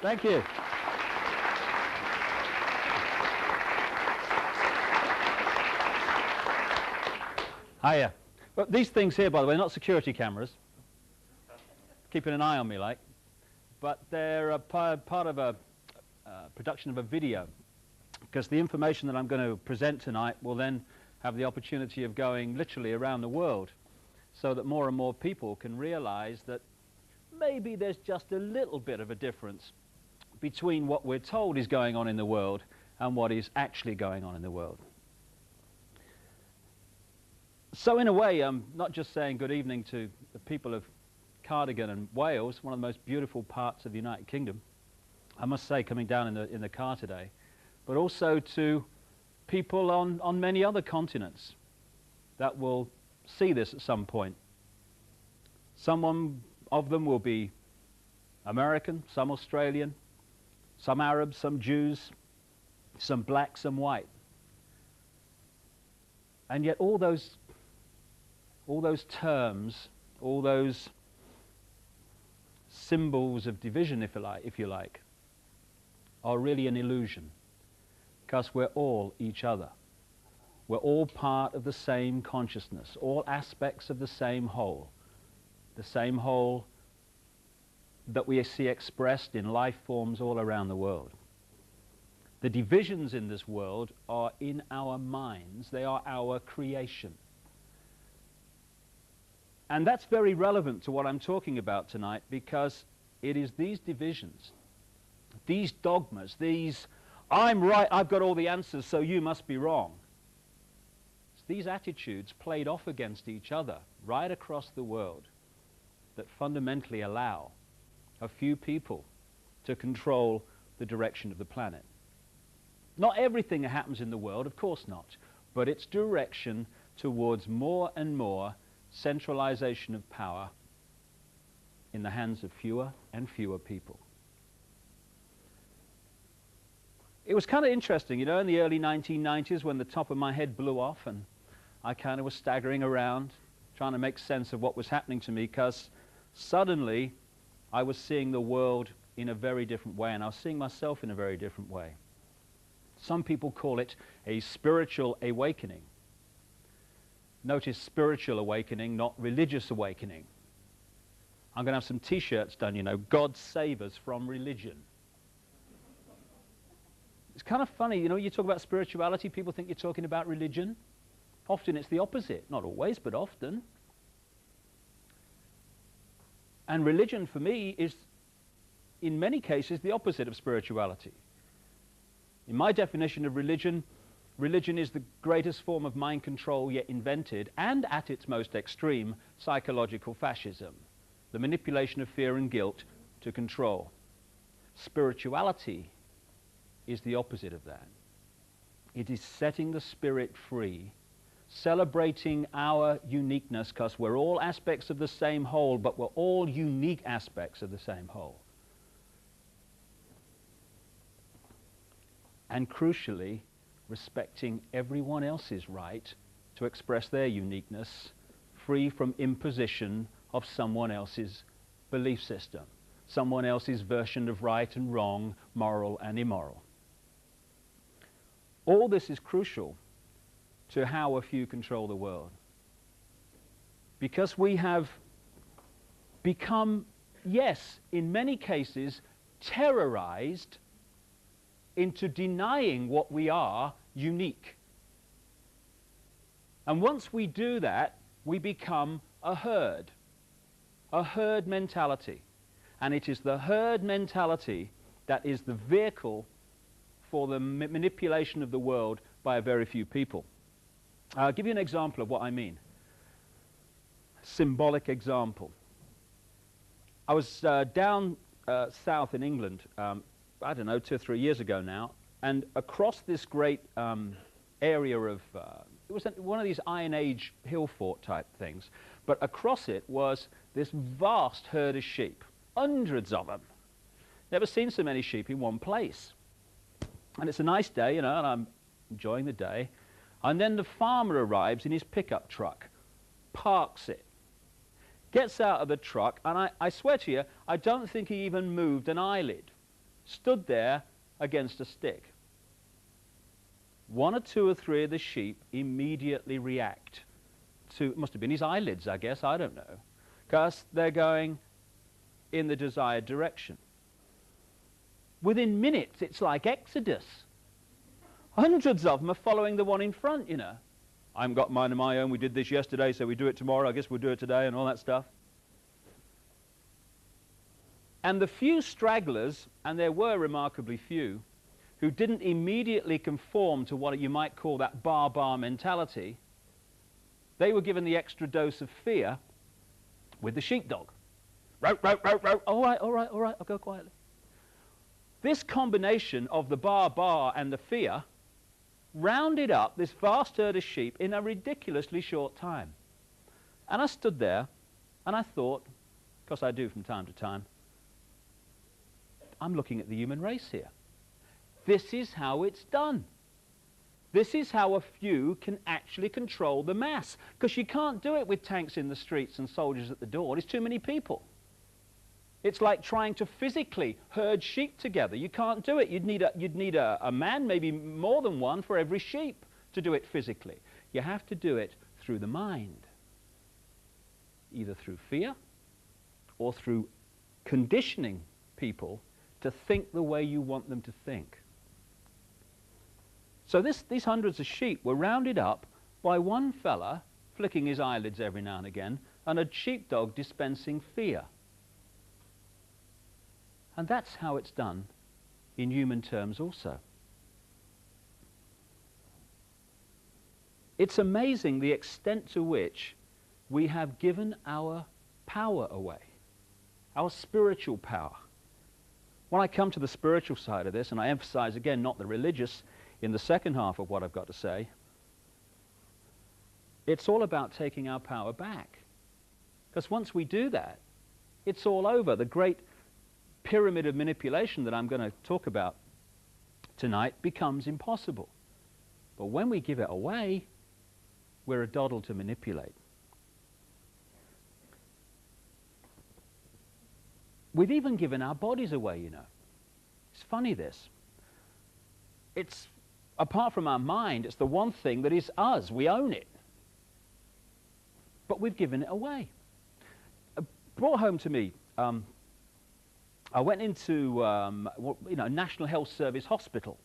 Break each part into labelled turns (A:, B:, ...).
A: Thank you. Hiya. Well, these things here, by the way, are not security cameras. Keeping an eye on me, like. But they're a part of a production of a video, because the information that I'm going to present tonight will then have the opportunity of going literally around the world, so that more and more people can realize that maybe there's just a little bit of a difference between what we're told is going on in the world and what is actually going on in the world. So in a way, I'm not just saying good evening to the people of Cardigan and Wales, one of the most beautiful parts of the United Kingdom, I must say, coming down in the car today, but also to people on many other continents that will see this at some point. Some of them will be American, some Australian, some Arabs, some Jews, some black, some white. And yet all those terms, all those symbols of division, if you like, are really an illusion, because we're all each other. We're all part of the same consciousness, all aspects of the same whole that we see expressed in life forms all around the world. The divisions in this world are in our minds. They are our creation. And that's very relevant to what I'm talking about tonight, because it is these divisions, these dogmas, these I'm right, I've got all the answers, so you must be wrong. It's these attitudes played off against each other right across the world that fundamentally allow a few people to control the direction of the planet. Not everything that happens in the world, of course not, but its direction towards more and more centralization of power in the hands of fewer and fewer people. It was kind of interesting, you know, in the early 1990s when the top of my head blew off and I kind of was staggering around trying to make sense of what was happening to me, because suddenly I was seeing the world in a very different way, and I was seeing myself in a very different way. Some people call it a spiritual awakening. Notice spiritual awakening, not religious awakening. I'm going to have some t-shirts done, you know, God save us from religion. It's kind of funny, you know, you talk about spirituality, people think you're talking about religion. Often it's the opposite, not always, but often. And religion for me is, in many cases, the opposite of spirituality. In my definition of religion, religion is the greatest form of mind control yet invented, and at its most extreme, psychological fascism, the manipulation of fear and guilt to control. Spirituality is the opposite of that. It is setting the spirit free, celebrating our uniqueness, because we're all aspects of the same whole, but we're all unique aspects of the same whole. And crucially, respecting everyone else's right to express their uniqueness, free from imposition of someone else's belief system, someone else's version of right and wrong, moral and immoral. All this is crucial to how a few control the world, because we have become, yes, in many cases, terrorized into denying what we are unique. And once we do that, we become a herd mentality. And it is the herd mentality that is the vehicle for the manipulation of the world by a very few people. I'll give you an example of what I mean. Symbolic example. I was down south in England, I don't know, 2 or 3 years ago now, and across this great area of, it was one of these Iron Age hill fort type things, but across it was this vast herd of sheep, hundreds of them. Never seen so many sheep in one place. And it's a nice day, you know, and I'm enjoying the day. And then the farmer arrives in his pickup truck, parks it, gets out of the truck, and I swear to you, I don't think he even moved an eyelid. stood there against a stick. One or two or three of the sheep immediately react to, it must have been his eyelids, I guess, I don't know, because they're going in the desired direction. Within minutes, it's like Exodus. Hundreds of them are following the one in front, you know. I haven't got mine of my own. We did this yesterday, so we do it tomorrow. I guess we'll do it today and all that stuff. And the few stragglers, and there were remarkably few, who didn't immediately conform to what you might call that bar mentality, they were given the extra dose of fear with the sheepdog. Row, row, row, row. All right, all right, all right, I'll go quietly. This combination of the bar and the fear rounded up this vast herd of sheep in a ridiculously short time. And I stood there and I thought, because I do from time to time, I'm looking at the human race here. This is how it's done. This is how a few can actually control the mass. Because you can't do it with tanks in the streets and soldiers at the door. There's too many people. It's like trying to physically herd sheep together. You can't do it. You'd need a man, maybe more than one, for every sheep to do it physically. You have to do it through the mind, either through fear or through conditioning people to think the way you want them to think. So these hundreds of sheep were rounded up by one fella flicking his eyelids every now and again and a sheepdog dispensing fear. And that's how it's done in human terms also. It's amazing the extent to which we have given our power away, our spiritual power. When I come to the spiritual side of this, and I emphasize again, not the religious, in the second half of what I've got to say, it's all about taking our power back. Because once we do that, it's all over. The great pyramid of manipulation that I'm going to talk about tonight becomes impossible. But when we give it away, we're a doddle to manipulate. We've even given our bodies away, you know. It's funny, this. It's, apart from our mind, it's the one thing that is us. We own it. But we've given it away. Brought home to me, I went into National Health Service Hospital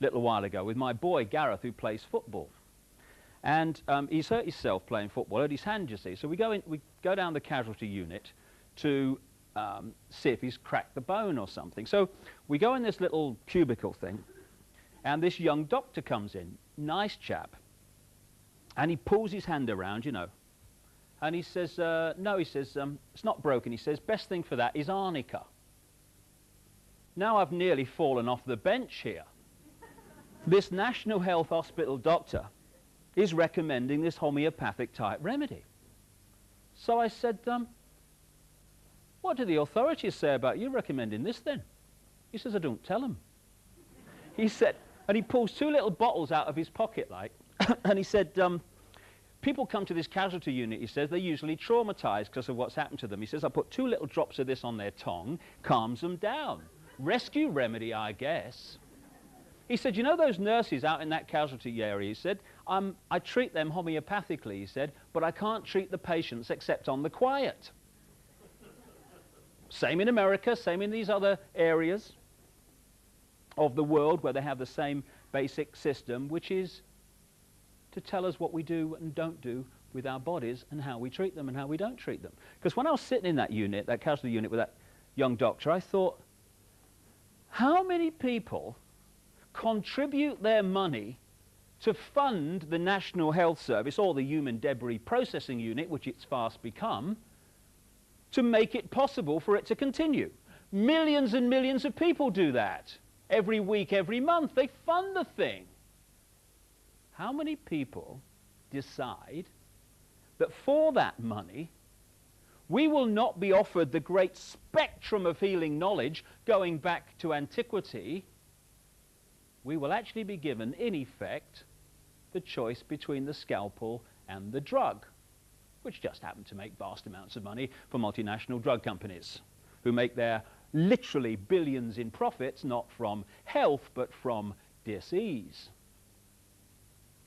A: a little while ago with my boy Gareth, who plays football. And he's hurt himself playing football, hurt his hand, you see. So we go down the casualty unit to see if he's cracked the bone or something. So we go in this little cubicle thing, and this young doctor comes in, nice chap, and he pulls his hand around, you know, and he says, no, he says, it's not broken. He says, best thing for that is arnica. Now I've nearly fallen off the bench here. This National Health Hospital doctor is recommending this homeopathic type remedy. So I said, what do the authorities say about you recommending this then? He says, I don't tell them. He said, and he pulls two little bottles out of his pocket, like, and he said, people come to this casualty unit, he says, they're usually traumatized because of what's happened to them. He says, I put 2 little drops of this on their tongue, calms them down. Rescue remedy, I guess. He said, you know those nurses out in that casualty area, he said, I treat them homeopathically, he said, but I can't treat the patients except on the quiet. Same in America, same in these other areas of the world where they have the same basic system, which is to tell us what we do and don't do with our bodies and how we treat them and how we don't treat them. Because when I was sitting in that unit, that casualty unit with that young doctor, I thought, how many people contribute their money to fund the National Health Service or the Human Debris Processing Unit, which it's fast become, to make it possible for it to continue? Millions and millions of people do that. Every week, every month, they fund the thing. How many people decide that for that money, we will not be offered the great spectrum of healing knowledge going back to antiquity? We will actually be given, in effect, the choice between the scalpel and the drug, which just happen to make vast amounts of money for multinational drug companies who make their literally billions in profits, not from health, but from disease.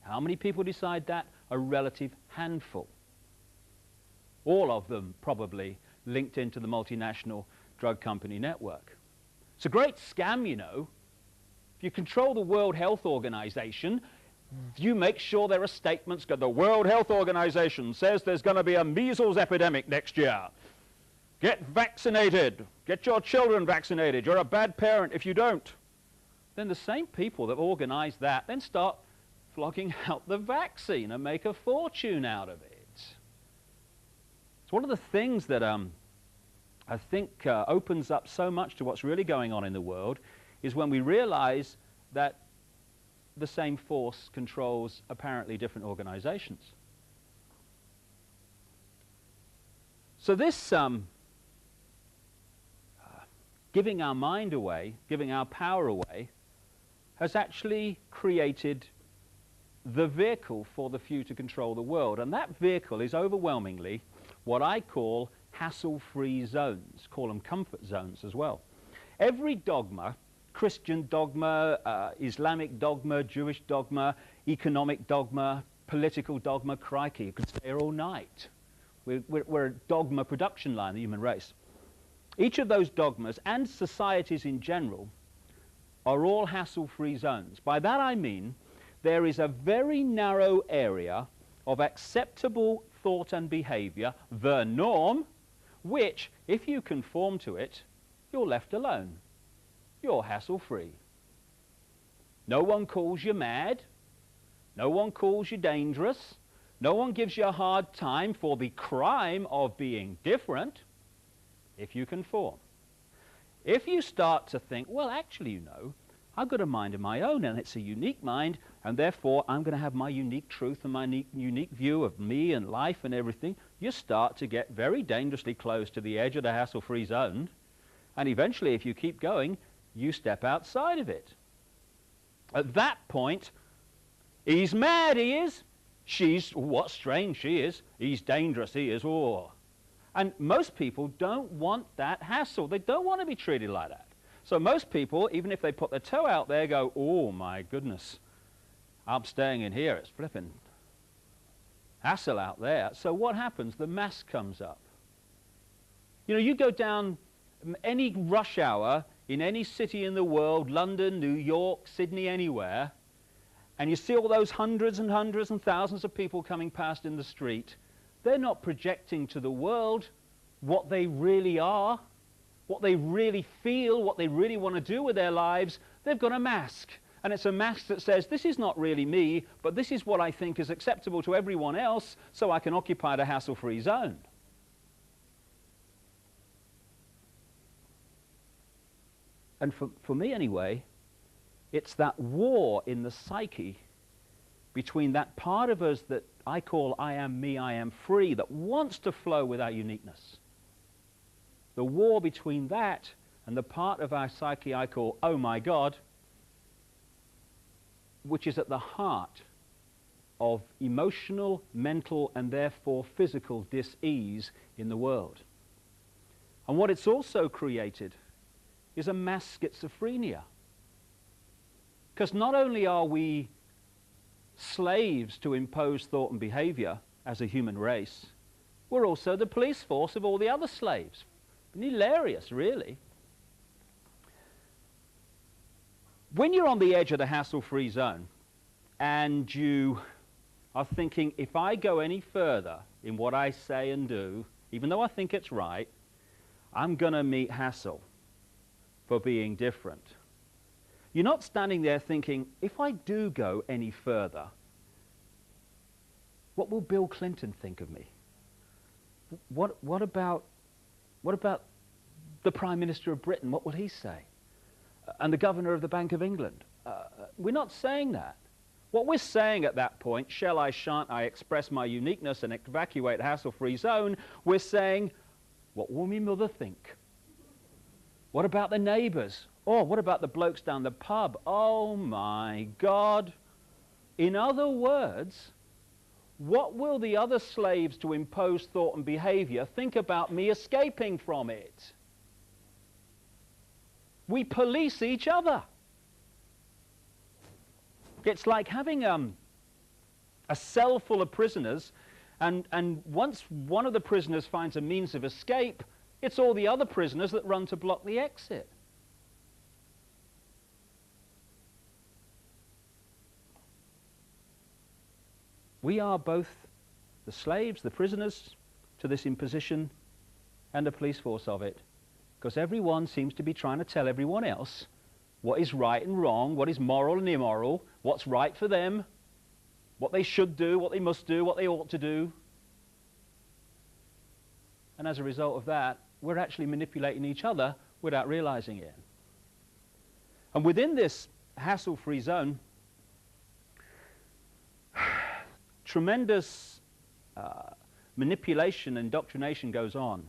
A: How many people decide that? A relative handful. All of them probably linked into the multinational drug company network. It's a great scam, you know. If you control the World Health Organization, you make sure there are statements. The World Health Organization says there's going to be a measles epidemic next year. Get vaccinated. Get your children vaccinated. You're a bad parent if you don't. Then the same people that organize that then start flogging out the vaccine and make a fortune out of it. It's one of the things that I think opens up so much to what's really going on in the world is when we realize that the same force controls apparently different organizations. So this giving our mind away, giving our power away, has actually created the vehicle for the few to control the world. And that vehicle is overwhelmingly what I call hassle-free zones, call them comfort zones as well. Every dogma, Christian dogma, Islamic dogma, Jewish dogma, economic dogma, political dogma, crikey, you could stay here all night. We're a dogma production line, the human race. Each of those dogmas and societies in general are all hassle-free zones. By that I mean there is a very narrow area of acceptable thought and behavior, the norm, which, if you conform to it, you're left alone. You're hassle-free. No one calls you mad. No one calls you dangerous. No one gives you a hard time for the crime of being different if you conform. If you start to think, well, actually, you know, I've got a mind of my own, and it's a unique mind, and therefore I'm going to have my unique truth and my unique view of me and life and everything, you start to get very dangerously close to the edge of the hassle-free zone, and eventually, if you keep going, you step outside of it. At that point, he's mad, he is. She's, what strange she is. He's dangerous, he is. Oh. And most people don't want that hassle. They don't want to be treated like that. So most people, even if they put their toe out there, go, oh my goodness, I'm staying in here. It's flipping hassle out there. So what happens? The mask comes up. You know, you go down any rush hour in any city in the world, London, New York, Sydney, anywhere, and you see all those hundreds and hundreds and thousands of people coming past in the street, they're not projecting to the world what they really are, what they really feel, what they really want to do with their lives. They've got a mask. And it's a mask that says, this is not really me, but this is what I think is acceptable to everyone else, so I can occupy the hassle-free zone. And for me anyway, it's that war in the psyche between that part of us that I call I am me, I am free, that wants to flow with our uniqueness. The war between that and the part of our psyche I call, oh my God, which is at the heart of emotional, mental, and therefore physical dis-ease in the world. And what it's also created is a mass schizophrenia. Because not only are we slaves to impose thought and behavior as a human race, we're also the police force of all the other slaves. Hilarious, really. When you're on the edge of the hassle-free zone and you are thinking, if I go any further in what I say and do, even though I think it's right, I'm going to meet hassle for being different. You're not standing there thinking, if I do go any further, what will Bill Clinton think of me? What about the Prime Minister of Britain? What will he say? And the Governor of the Bank of England? We're not saying that. What we're saying at that point, shall I, shan't I express my uniqueness and evacuate hassle-free zone, we're saying, what will my mother think? What about the neighbours? Or what about the blokes down the pub? Oh my God. In other words, what will the other slaves to impose thought and behavior think about me escaping from it? We police each other. It's like having a cell full of prisoners, and once one of the prisoners finds a means of escape, it's all the other prisoners that run to block the exit. We are both the slaves, the prisoners to this imposition, and the police force of it, because everyone seems to be trying to tell everyone else what is right and wrong, what is moral and immoral, what's right for them, what they should do, what they must do, what they ought to do. And as a result of that, we're actually manipulating each other without realizing it. And within this hassle-free zone, tremendous manipulation and indoctrination goes on.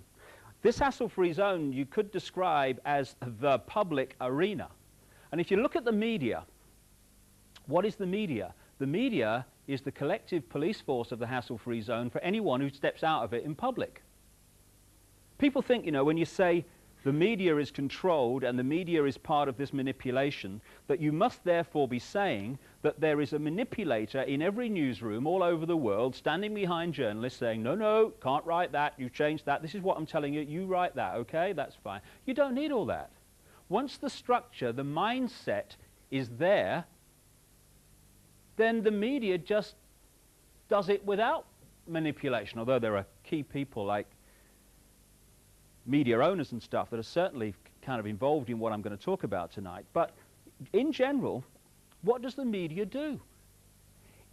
A: This hassle-free zone you could describe as the public arena. And if you look at the media, what is the media? The media is the collective police force of the hassle-free zone for anyone who steps out of it in public. People think, you know, when you say the media is controlled and the media is part of this manipulation, that you must therefore be saying that there is a manipulator in every newsroom all over the world standing behind journalists saying, no, no, can't write that, you changed that, this is what I'm telling you, you write that, okay, that's fine. You don't need all that. Once the structure, the mindset is there, then the media just does it without manipulation, although there are key people like media owners and stuff that are certainly kind of involved in what I'm going to talk about tonight. But in general, what does the media do?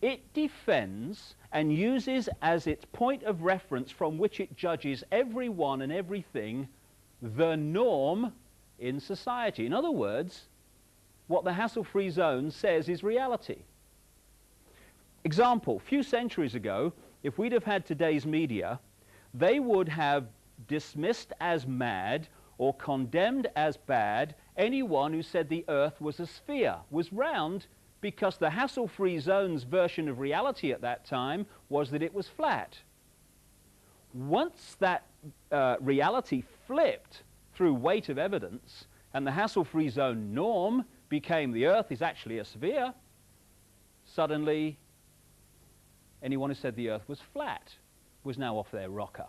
A: It defends and uses as its point of reference from which it judges everyone and everything the norm in society. In other words, what the hassle-free zone says is reality. Example, a few centuries ago, if we'd have had today's media, they would have dismissed as mad or condemned as bad anyone who said the earth was a sphere, was round, because the hassle-free zone's version of reality at that time was that it was flat. Once that reality flipped through weight of evidence and the hassle-free zone norm became the earth is actually a sphere, suddenly anyone who said the earth was flat was now off their rocker.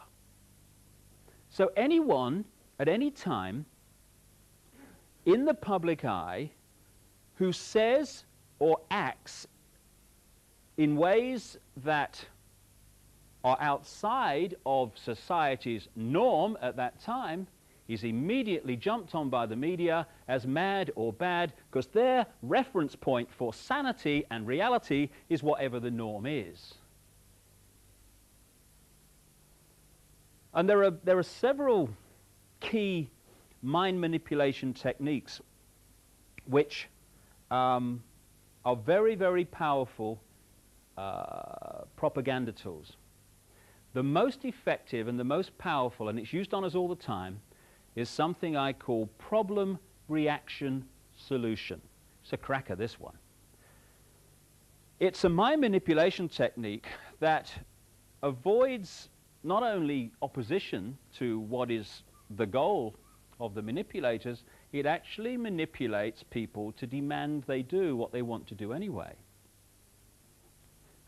A: So anyone at any time in the public eye who says or acts in ways that are outside of society's norm at that time is immediately jumped on by the media as mad or bad, because their reference point for sanity and reality is whatever the norm is. And there are several key mind manipulation techniques which are very, very powerful propaganda tools. The most effective and the most powerful, and it's used on us all the time, is something I call problem, reaction, solution. It's a cracker, this one. It's a mind manipulation technique that avoids not only opposition to what is the goal of the manipulators, it actually manipulates people to demand they do what they want to do anyway.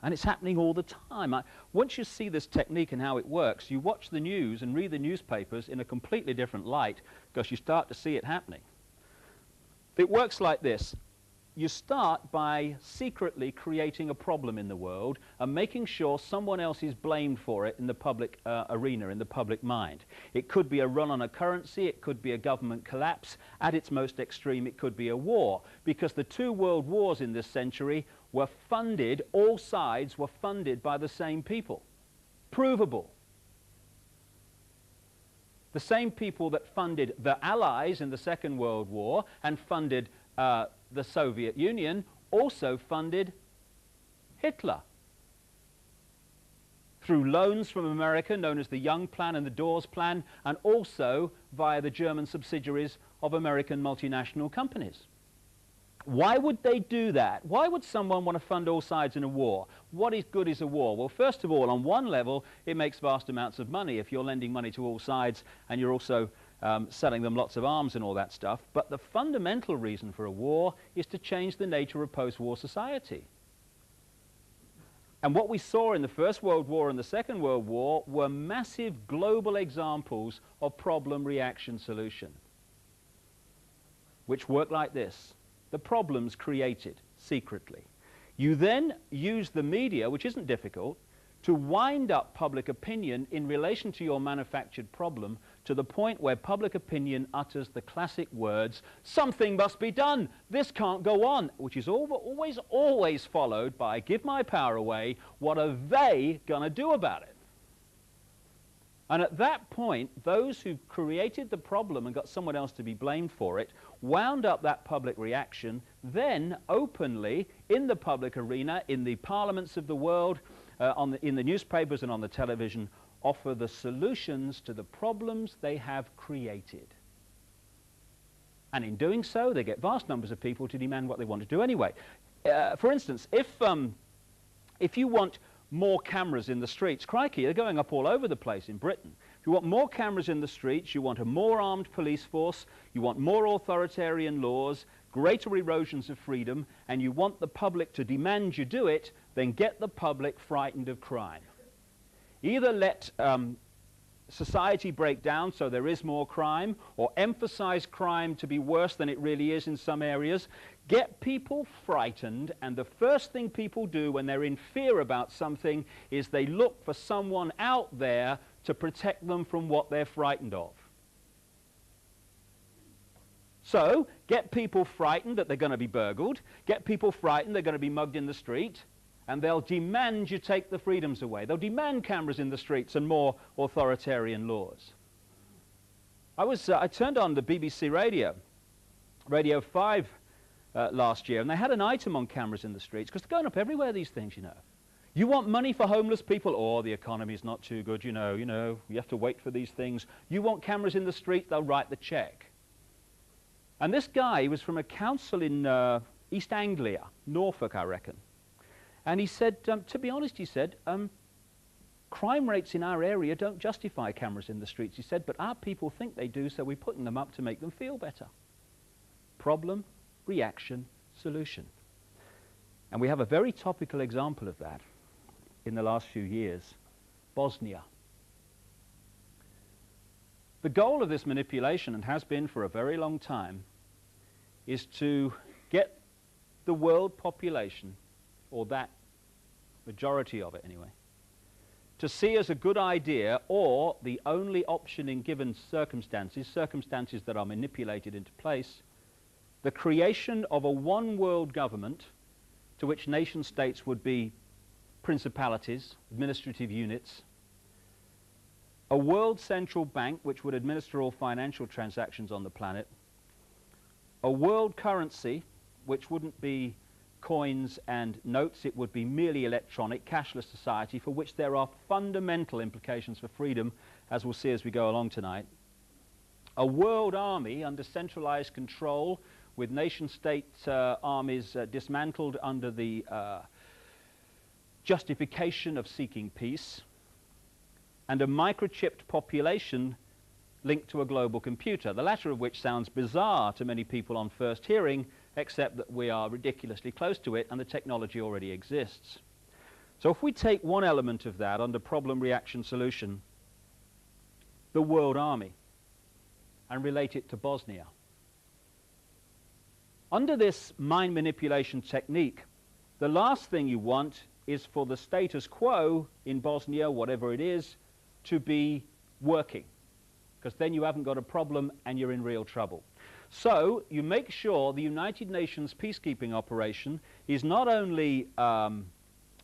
A: And it's happening all the time. Once you see this technique and how it works, you watch the news and read the newspapers in a completely different light, because you start to see it happening. It works like this. You start by secretly creating a problem in the world and making sure someone else is blamed for it in the public arena, in the public mind. It could be a run on a currency, it could be a government collapse. At its most extreme, it could be a war, because the two world wars in this century were funded, all sides were funded by the same people. Provable. The same people that funded the Allies in the Second World War and funded the Soviet Union also funded Hitler through loans from America known as the Young Plan and the Dawes Plan, and also via the German subsidiaries of American multinational companies. Why would they do that? Why would someone want to fund all sides in a war? What is good is a war? Well, first of all, on one level, it makes vast amounts of money if you're lending money to all sides and you're also selling them lots of arms and all that stuff. But the fundamental reason for a war is to change the nature of post-war society. And what we saw in the First World War and the Second World War were massive global examples of problem, reaction, solution, which work like this. The problem's created secretly. You then use the media, which isn't difficult, to wind up public opinion in relation to your manufactured problem to the point where public opinion utters the classic words, something must be done, this can't go on, which is always followed by, give my power away, what are they going to do about it? And at that point, those who created the problem and got someone else to be blamed for it wound up that public reaction, then openly in the public arena, in the parliaments of the world, in the newspapers and on the television, offer the solutions to the problems they have created. And in doing so, they get vast numbers of people to demand what they want to do anyway. For instance, if you want more cameras in the streets, crikey, they're going up all over the place in Britain. If you want more cameras in the streets, you want a more armed police force, you want more authoritarian laws, greater erosions of freedom, and you want the public to demand you do it, then get the public frightened of crime. Either let society break down so there is more crime, or emphasize crime to be worse than it really is in some areas. Get people frightened, and the first thing people do when they're in fear about something is they look for someone out there to protect them from what they're frightened of. So, get people frightened that they're going to be burgled, get people frightened they're going to be mugged in the street, and they'll demand you take the freedoms away. They'll demand cameras in the streets and more authoritarian laws. I turned on the BBC Radio 5 last year, and they had an item on cameras in the streets, because they're going up everywhere, these things, you know. You want money for homeless people? Oh, the economy's not too good, you know, you have to wait for these things. You want cameras in the street? They'll write the check. And this guy was from a council in East Anglia, Norfolk, I reckon. And he said, to be honest, he said, crime rates in our area don't justify cameras in the streets. He said, but our people think they do, so we're putting them up to make them feel better. Problem, reaction, solution. And we have a very topical example of that in the last few years, Bosnia. The goal of this manipulation, and has been for a very long time, is to get the world population, or that majority of it anyway, to see as a good idea, or the only option in given circumstances that are manipulated into place, the creation of a one-world government to which nation-states would be principalities, administrative units, a world central bank which would administer all financial transactions on the planet, a world currency which wouldn't be coins and notes, it would be merely electronic, cashless society, for which there are fundamental implications for freedom, as we'll see as we go along tonight. A world army under centralized control, with nation-state armies dismantled under the justification of seeking peace, and a microchipped population linked to a global computer, the latter of which sounds bizarre to many people on first hearing, except that we are ridiculously close to it and the technology already exists. So if we take one element of that under problem, reaction, solution, the world army, and relate it to Bosnia. Under this mind manipulation technique, the last thing you want is for the status quo in Bosnia, whatever it is, to be working, because then you haven't got a problem and you're in real trouble. So you make sure the United Nations peacekeeping operation is not only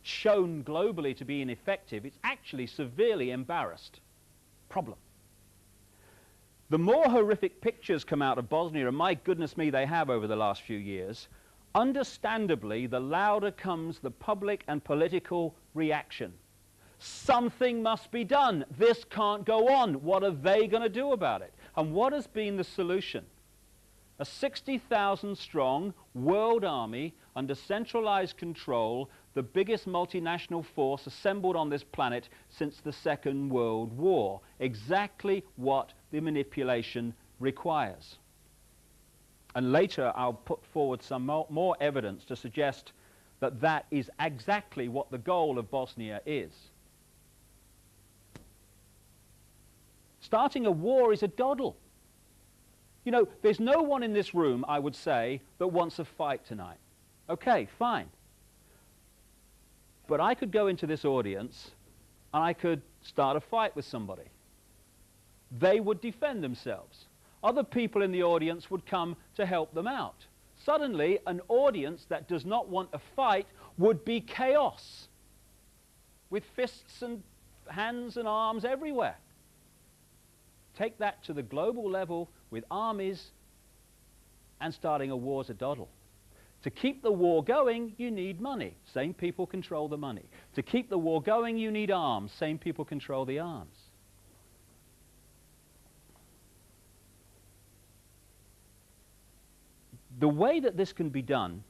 A: shown globally to be ineffective, it's actually severely embarrassed. Problem. The more horrific pictures come out of Bosnia, and my goodness me, they have over the last few years, understandably, the louder comes the public and political reaction. Something must be done. This can't go on. What are they going to do about it? And what has been the solution? A 60,000 strong world army under centralized control, the biggest multinational force assembled on this planet since the Second World War. Exactly what the manipulation requires. And later I'll put forward some more evidence to suggest that that is exactly what the goal of Bosnia is. Starting a war is a doddle. You know, there's no one in this room, I would say, that wants a fight tonight. Okay, fine. But I could go into this audience and I could start a fight with somebody. They would defend themselves. Other people in the audience would come to help them out. Suddenly, an audience that does not want a fight would be chaos, with fists and hands and arms everywhere. Take that to the global level with armies, and starting a war's a doddle. To keep the war going, you need money. Same people control the money. To keep the war going, you need arms. Same people control the arms. The way that this can be done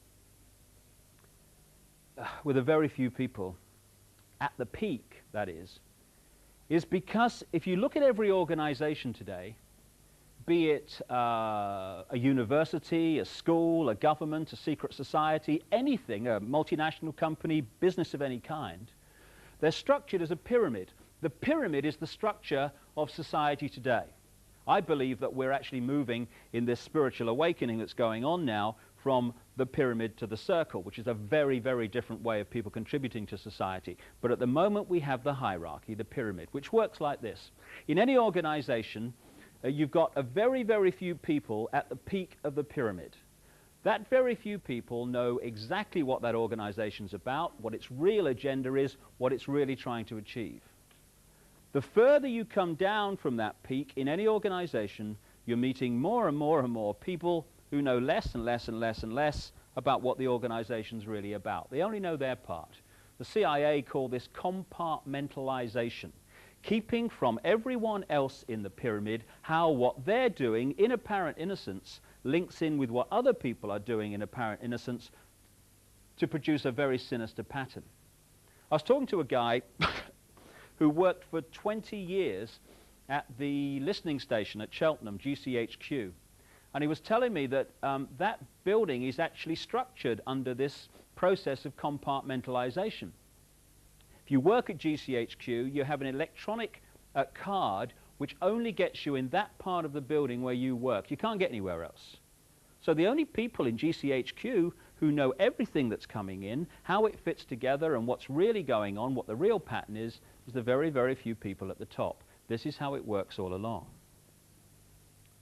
A: with a very few people, at the peak, that is because if you look at every organization today, be it a university, a school, a government, a secret society, anything, a multinational company, business of any kind, they're structured as a pyramid. The pyramid is the structure of society today. I believe that we're actually moving in this spiritual awakening that's going on now from the pyramid to the circle, which is a very, very different way of people contributing to society. But at the moment we have the hierarchy, the pyramid, which works like this. In any organization, you've got a very, very few people at the peak of the pyramid. That very few people know exactly what that organization's about, what its real agenda is, what it's really trying to achieve. The further you come down from that peak in any organization, you're meeting more and more and more people who know less and less and less and less about what the organization's really about. They only know their part. The CIA call this compartmentalization, keeping from everyone else in the pyramid how what they're doing in apparent innocence links in with what other people are doing in apparent innocence to produce a very sinister pattern. I was talking to a guy who worked for 20 years at the listening station at Cheltenham, GCHQ. And he was telling me that that building is actually structured under this process of compartmentalization. If you work at GCHQ, you have an electronic card which only gets you in that part of the building where you work. You can't get anywhere else. So the only people in GCHQ who know everything that's coming in, how it fits together and what's really going on, what the real pattern is the very, very few people at the top. This is how it works all along.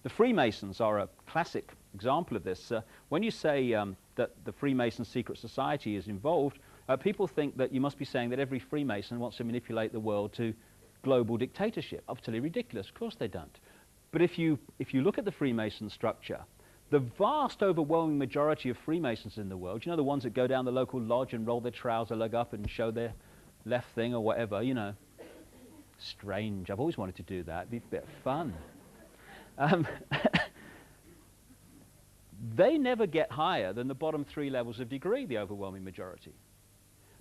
A: The Freemasons are a classic example of this. When you say that the Freemason secret society is involved, people think that you must be saying that every Freemason wants to manipulate the world to global dictatorship. Utterly ridiculous. Of course they don't. But if you look at the Freemason structure, the vast overwhelming majority of Freemasons in the world, you know, the ones that go down the local lodge and roll their trouser leg up and show their left thing or whatever, you know. Strange. I've always wanted to do that. It'd be a bit of fun. They never get higher than the bottom 3 levels of degree, the overwhelming majority.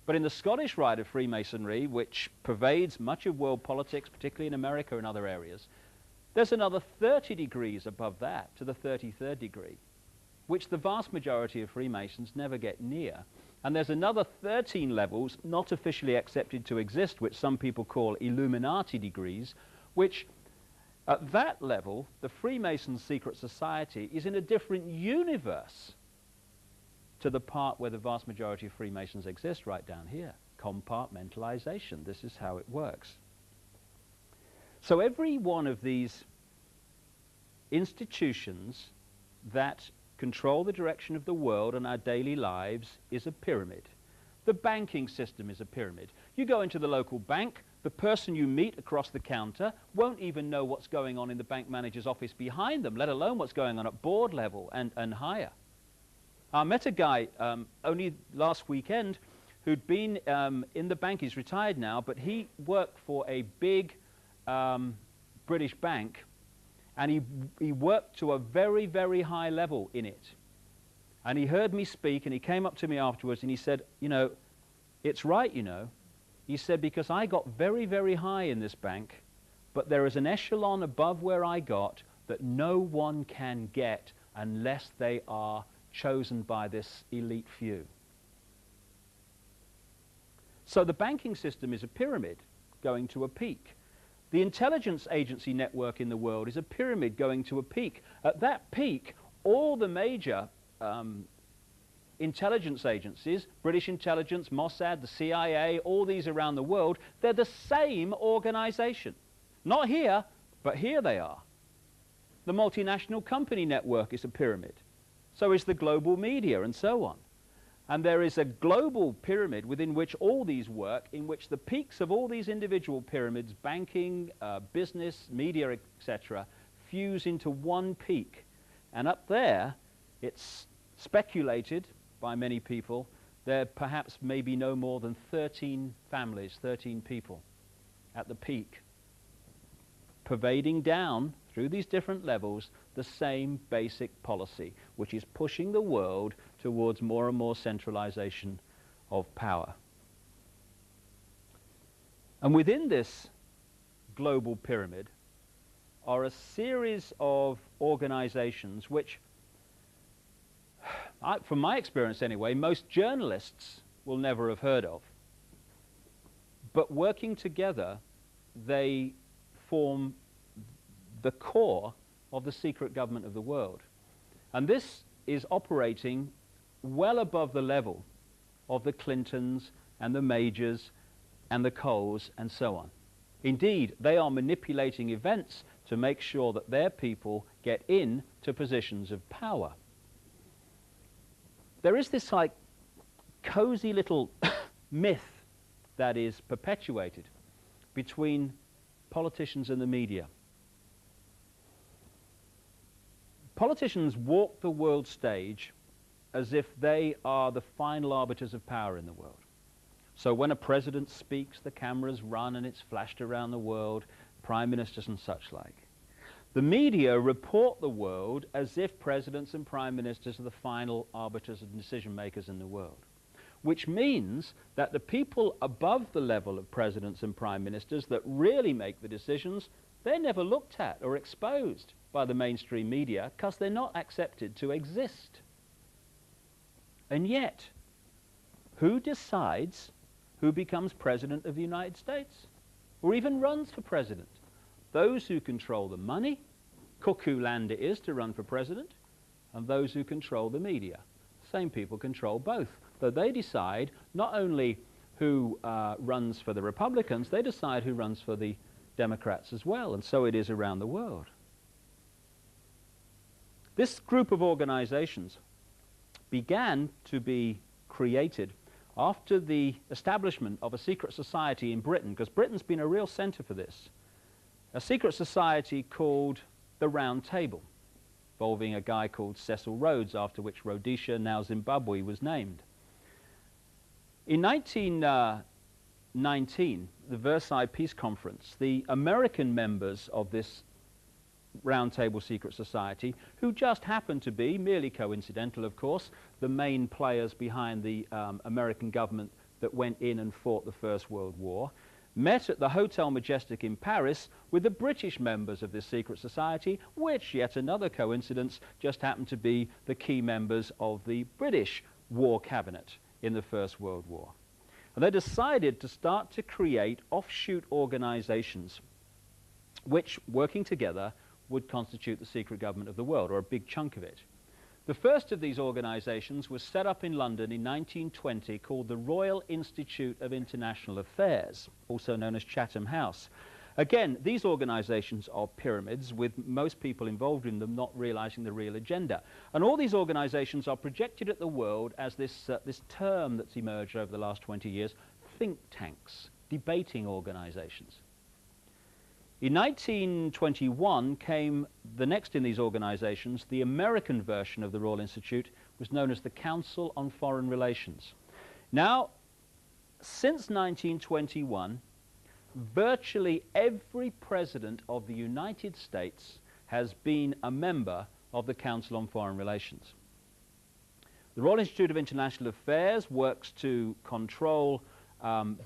A: But in the Scottish Rite of Freemasonry, which pervades much of world politics, particularly in America and other areas, there's another 30 degrees above that to the 33rd degree, which the vast majority of Freemasons never get near. And there's another 13 levels not officially accepted to exist, which some people call Illuminati degrees, which at that level, the Freemason secret society is in a different universe to the part where the vast majority of Freemasons exist right down here. Compartmentalization. This is how it works. So every one of these institutions that control the direction of the world and our daily lives is a pyramid. The banking system is a pyramid. You go into the local bank, the person you meet across the counter won't even know what's going on in the bank manager's office behind them, let alone what's going on at board level and higher. I met a guy only last weekend who'd been in the bank. He's retired now, but he worked for a big British bank, and he worked to a very, very high level in it. And he heard me speak, and he came up to me afterwards, and he said, you know, it's right, you know. He said, because I got very, very high in this bank, but there is an echelon above where I got that no one can get unless they are chosen by this elite few. So the banking system is a pyramid going to a peak. The intelligence agency network in the world is a pyramid going to a peak. At that peak, all the major intelligence agencies, British intelligence, Mossad, the CIA, all these around the world, they're the same organization. Not here, but here they are. The multinational company network is a pyramid. So is the global media, and so on. And there is a global pyramid within which all these work, in which the peaks of all these individual pyramids, banking, business, media, etc., fuse into one peak. And up there, it's speculated by many people, there perhaps may be no more than 13 families, 13 people at the peak, pervading down through these different levels the same basic policy, which is pushing the world towards more and more centralization of power. And within this global pyramid are a series of organizations which, from my experience anyway, most journalists will never have heard of. But working together, they form the core of the secret government of the world. And this is operating well above the level of the Clintons and the Majors and the Coles and so on. Indeed, they are manipulating events to make sure that their people get into positions of power. There is this like cozy little myth that is perpetuated between politicians and the media. Politicians walk the world stage as if they are the final arbiters of power in the world. So when a president speaks, the cameras run and it's flashed around the world, prime ministers and such like. The media report the world as if presidents and prime ministers are the final arbiters and decision makers in the world, which means that the people above the level of presidents and prime ministers that really make the decisions, they're never looked at or exposed by the mainstream media because they're not accepted to exist. And yet, who decides who becomes president of the United States or even runs for president? Those who control the money, cuckoo land it is to run for president, and those who control the media. Same people control both. Though they decide not only who runs for the Republicans, they decide who runs for the Democrats as well, and so it is around the world. This group of organizations began to be created after the establishment of a secret society in Britain, because Britain's been a real center for this. A secret society called the Round Table, involving a guy called Cecil Rhodes, after which Rhodesia, now Zimbabwe, was named. In 1919, the Versailles Peace Conference, the American members of this Round Table Secret Society, who just happened to be, merely coincidental of course, the main players behind the American government that went in and fought the First World War, met at the Hotel Majestic in Paris with the British members of this secret society, which, yet another coincidence, just happened to be the key members of the British war cabinet in the First World War. And they decided to start to create offshoot organizations which, working together, would constitute the secret government of the world, or a big chunk of it. The first of these organizations was set up in London in 1920, called the Royal Institute of International Affairs, also known as Chatham House. Again, these organizations are pyramids, with most people involved in them not realizing the real agenda. And all these organizations are projected at the world as this term that's emerged over the last 20 years, think tanks, debating organizations. In 1921 came the next in these organizations. The American version of the Royal Institute was known as the Council on Foreign Relations. Now, since 1921, virtually every president of the United States has been a member of the Council on Foreign Relations. The Royal Institute of International Affairs works to control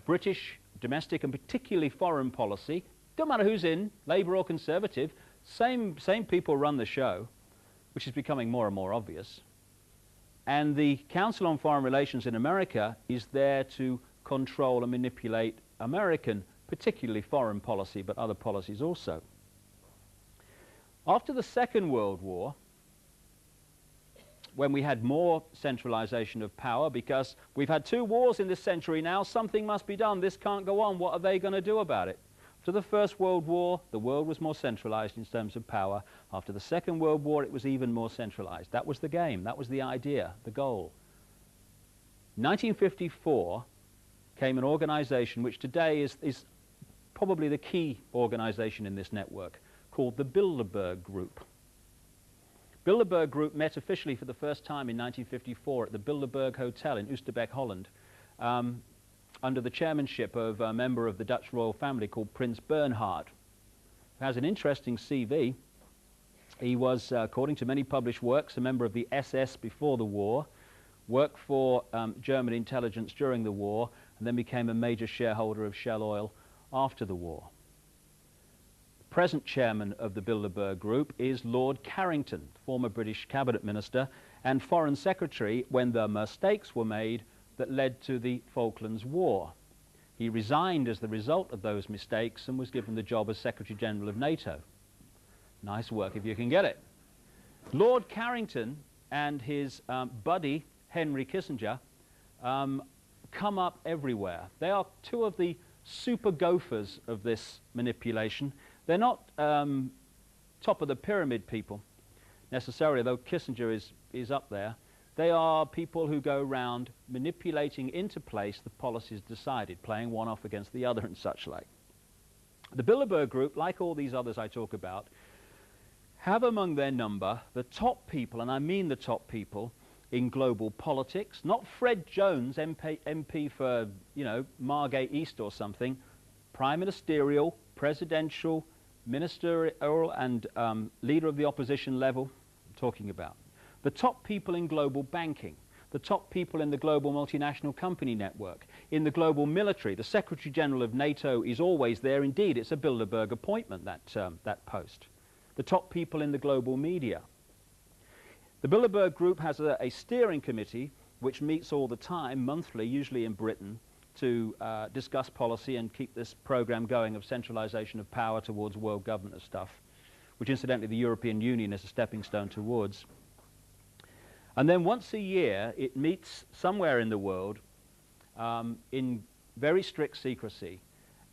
A: British domestic and particularly foreign policy. Don't matter who's in, Labour or Conservative, same people run the show, which is becoming more and more obvious. And the Council on Foreign Relations in America is there to control and manipulate American, particularly foreign policy, but other policies also. After the Second World War, when we had more centralization of power, because we've had 2 wars in this century now, something must be done, this can't go on, what are they going to do about it? After the First World War, the world was more centralized in terms of power. After the Second World War, it was even more centralized. That was the game, that was the idea, the goal. 1954 came an organization which today is probably the key organization in this network, called the Bilderberg Group. Bilderberg Group met officially for the first time in 1954 at the Bilderberg Hotel in Oosterbeek, Holland, under the chairmanship of a member of the Dutch royal family called Prince Bernhard, who has an interesting CV. He was, according to many published works, a member of the SS before the war, worked for German intelligence during the war, and then became a major shareholder of Shell Oil after the war. The present chairman of the Bilderberg Group is Lord Carrington, former British cabinet minister and foreign secretary when the mistakes were made that led to the Falklands War. He resigned as the result of those mistakes and was given the job as Secretary General of NATO. Nice work if you can get it. Lord Carrington and his buddy Henry Kissinger come up everywhere. They are 2 of the super gophers of this manipulation. They're not top of the pyramid people necessarily, though Kissinger is up there. They are people who go around manipulating into place the policies decided, playing one off against the other and such like. The Bilderberg Group, like all these others I talk about, have among their number the top people, and I mean the top people, in global politics. Not Fred Jones, MP for, you know, Margate East or something. Prime ministerial, presidential, ministerial and leader of the opposition level, I'm talking about. The top people in global banking, the top people in the global multinational company network, in the global military. The Secretary General of NATO is always there. Indeed, it's a Bilderberg appointment, that post. The top people in the global media. The Bilderberg Group has a steering committee which meets all the time, monthly, usually in Britain, to discuss policy and keep this program going of centralization of power towards world governance stuff, which incidentally the European Union is a stepping stone towards. And then once a year, it meets somewhere in the world in very strict secrecy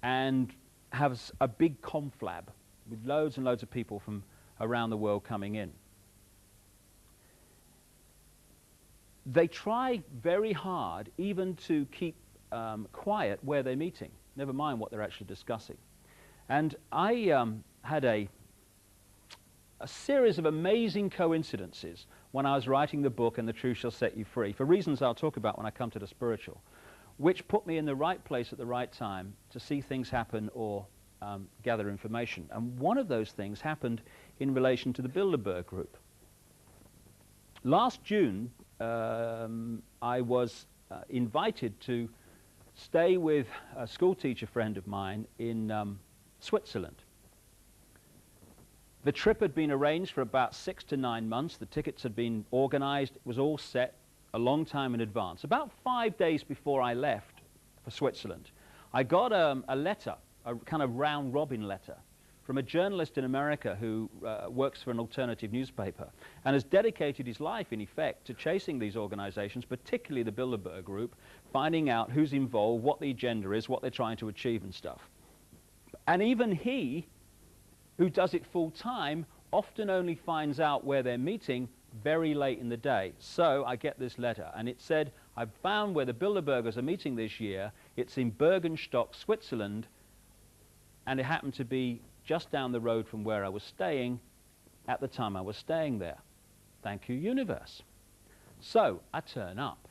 A: and has a big conflab with loads and loads of people from around the world coming in. They try very hard even to keep quiet where they're meeting, never mind what they're actually discussing. And I had a series of amazing coincidences when I was writing the book And the Truth Shall Set You Free, for reasons I'll talk about when I come to the spiritual, which put me in the right place at the right time to see things happen or gather information. And one of those things happened in relation to the Bilderberg Group. Last June, I was invited to stay with a schoolteacher friend of mine in Switzerland. The trip had been arranged for about 6 to 9 months. The tickets had been organized. It was all set a long time in advance. About 5 days before I left for Switzerland, I got a letter, a kind of round-robin letter, from a journalist in America who works for an alternative newspaper and has dedicated his life, in effect, to chasing these organizations, particularly the Bilderberg Group, finding out who's involved, what the agenda is, what they're trying to achieve and stuff. And even he, who does it full-time, often only finds out where they're meeting very late in the day. So I get this letter, and it said, I've found where the Bilderbergers are meeting this year. It's in Bergenstock, Switzerland, and it happened to be just down the road from where I was staying at the time I was staying there. Thank you, universe. So I turn up.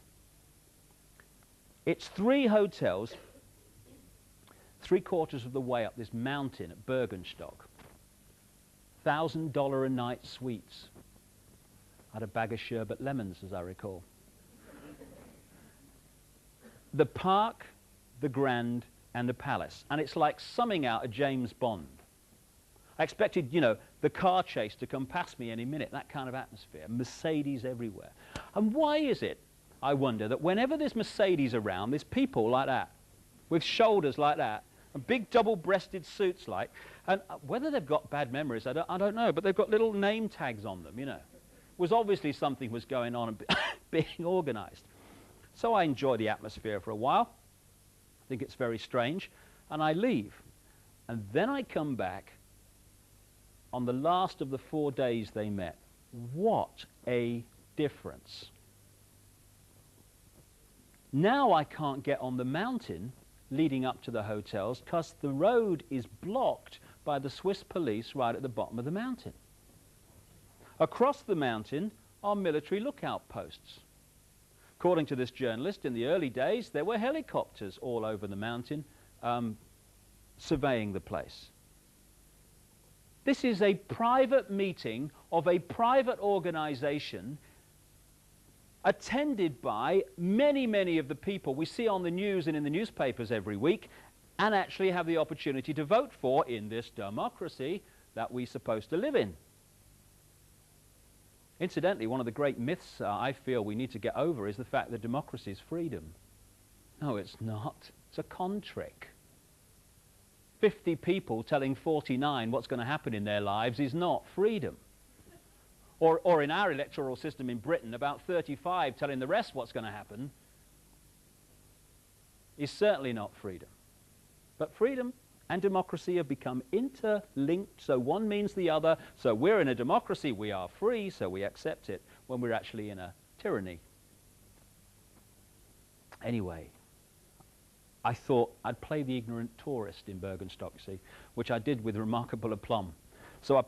A: It's 3 hotels, 3/4 of the way up this mountain at Bergenstock. $1,000 a night suites. I had a bag of sherbet lemons, as I recall. The Park, the Grand, and the Palace. And it's like summing out a James Bond. I expected, you know, the car chase to come past me any minute, that kind of atmosphere. Mercedes everywhere. And why is it, I wonder, that whenever there's Mercedes around, there's people like that, with shoulders like that, and big double-breasted suits like, and whether they've got bad memories, I don't know, but they've got little name tags on them, you know. It was obviously something was going on and being organized. So I enjoy the atmosphere for a while. I think it's very strange, and I leave. And then I come back on the last of the 4 days they met. What a difference. Now I can't get on the mountain leading up to the hotels because the road is blocked by the Swiss police right at the bottom of the mountain. Across the mountain are military lookout posts. According to this journalist, in the early days, there were helicopters all over the mountain surveying the place. This is a private meeting of a private organization attended by many, many of the people we see on the news and in the newspapers every week and actually have the opportunity to vote for in this democracy that we're supposed to live in. Incidentally, one of the great myths I feel we need to get over is the fact that democracy is freedom. No, it's not. It's a con trick. 50 people telling 49 what's going to happen in their lives is not freedom. Or in our electoral system in Britain, about 35 telling the rest what's going to happen is certainly not freedom. But freedom and democracy have become interlinked, so one means the other. So we're in a democracy, we are free, so we accept it, when we're actually in a tyranny. Anyway, I thought I'd play the ignorant tourist in Bergenstock, see, which I did with remarkable aplomb. So I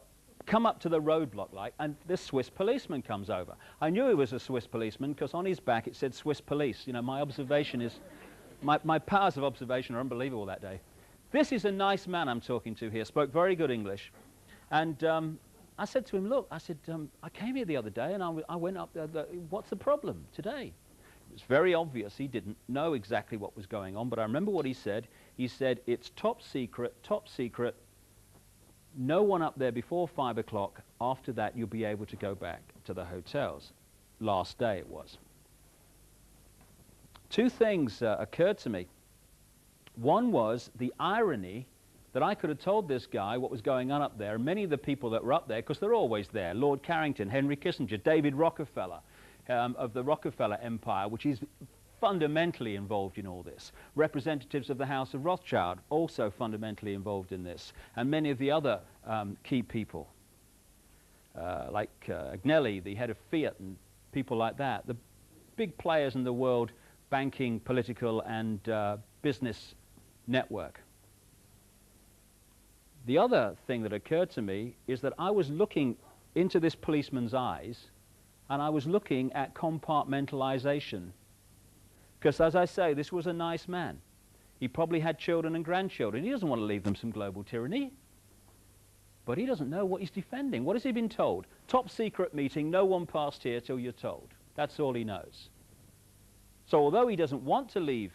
A: come up to the roadblock light, and this Swiss policeman comes over. I knew he was a Swiss policeman because on his back it said Swiss police. You know, my observation is, my powers of observation are unbelievable that day. This is a nice man I'm talking to here, spoke very good English. And I said to him, look, I said, I came here the other day and I went up there, what's the problem today? It was very obvious he didn't know exactly what was going on, but I remember what he said. He said, it's top secret, no one up there before 5 o'clock. After that, you'll be able to go back to the hotels. Last day it was. Two things occurred to me. One was the irony that I could have told this guy what was going on up there, and many of the people that were up there, because they're always there, Lord Carrington, Henry Kissinger, David Rockefeller, of the Rockefeller Empire, which is fundamentally involved in all this. Representatives of the House of Rothschild, also fundamentally involved in this, and many of the other key people, like Agnelli, the head of Fiat, and people like that, the big players in the world banking, political, and business network. The other thing that occurred to me is that I was looking into this policeman's eyes, and I was looking at compartmentalization. Because, as I say, this was a nice man. He probably had children and grandchildren. He doesn't want to leave them some global tyranny. But he doesn't know what he's defending. What has he been told? Top secret meeting, no one passed here till you're told. That's all he knows. So although he doesn't want to leave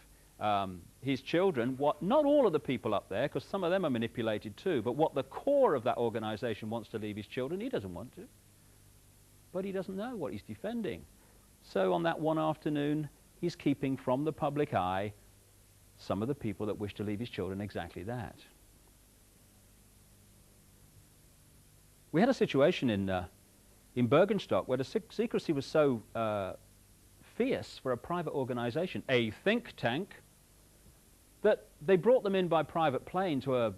A: his children, not all of the people up there, because some of them are manipulated too, but what the core of that organization wants to leave his children, he doesn't want to. But he doesn't know what he's defending. So on that one afternoon, he's keeping from the public eye some of the people that wish to leave his children exactly that. We had a situation in Bergenstock where the secrecy was so fierce for a private organization, a think tank, that they brought them in by private plane to a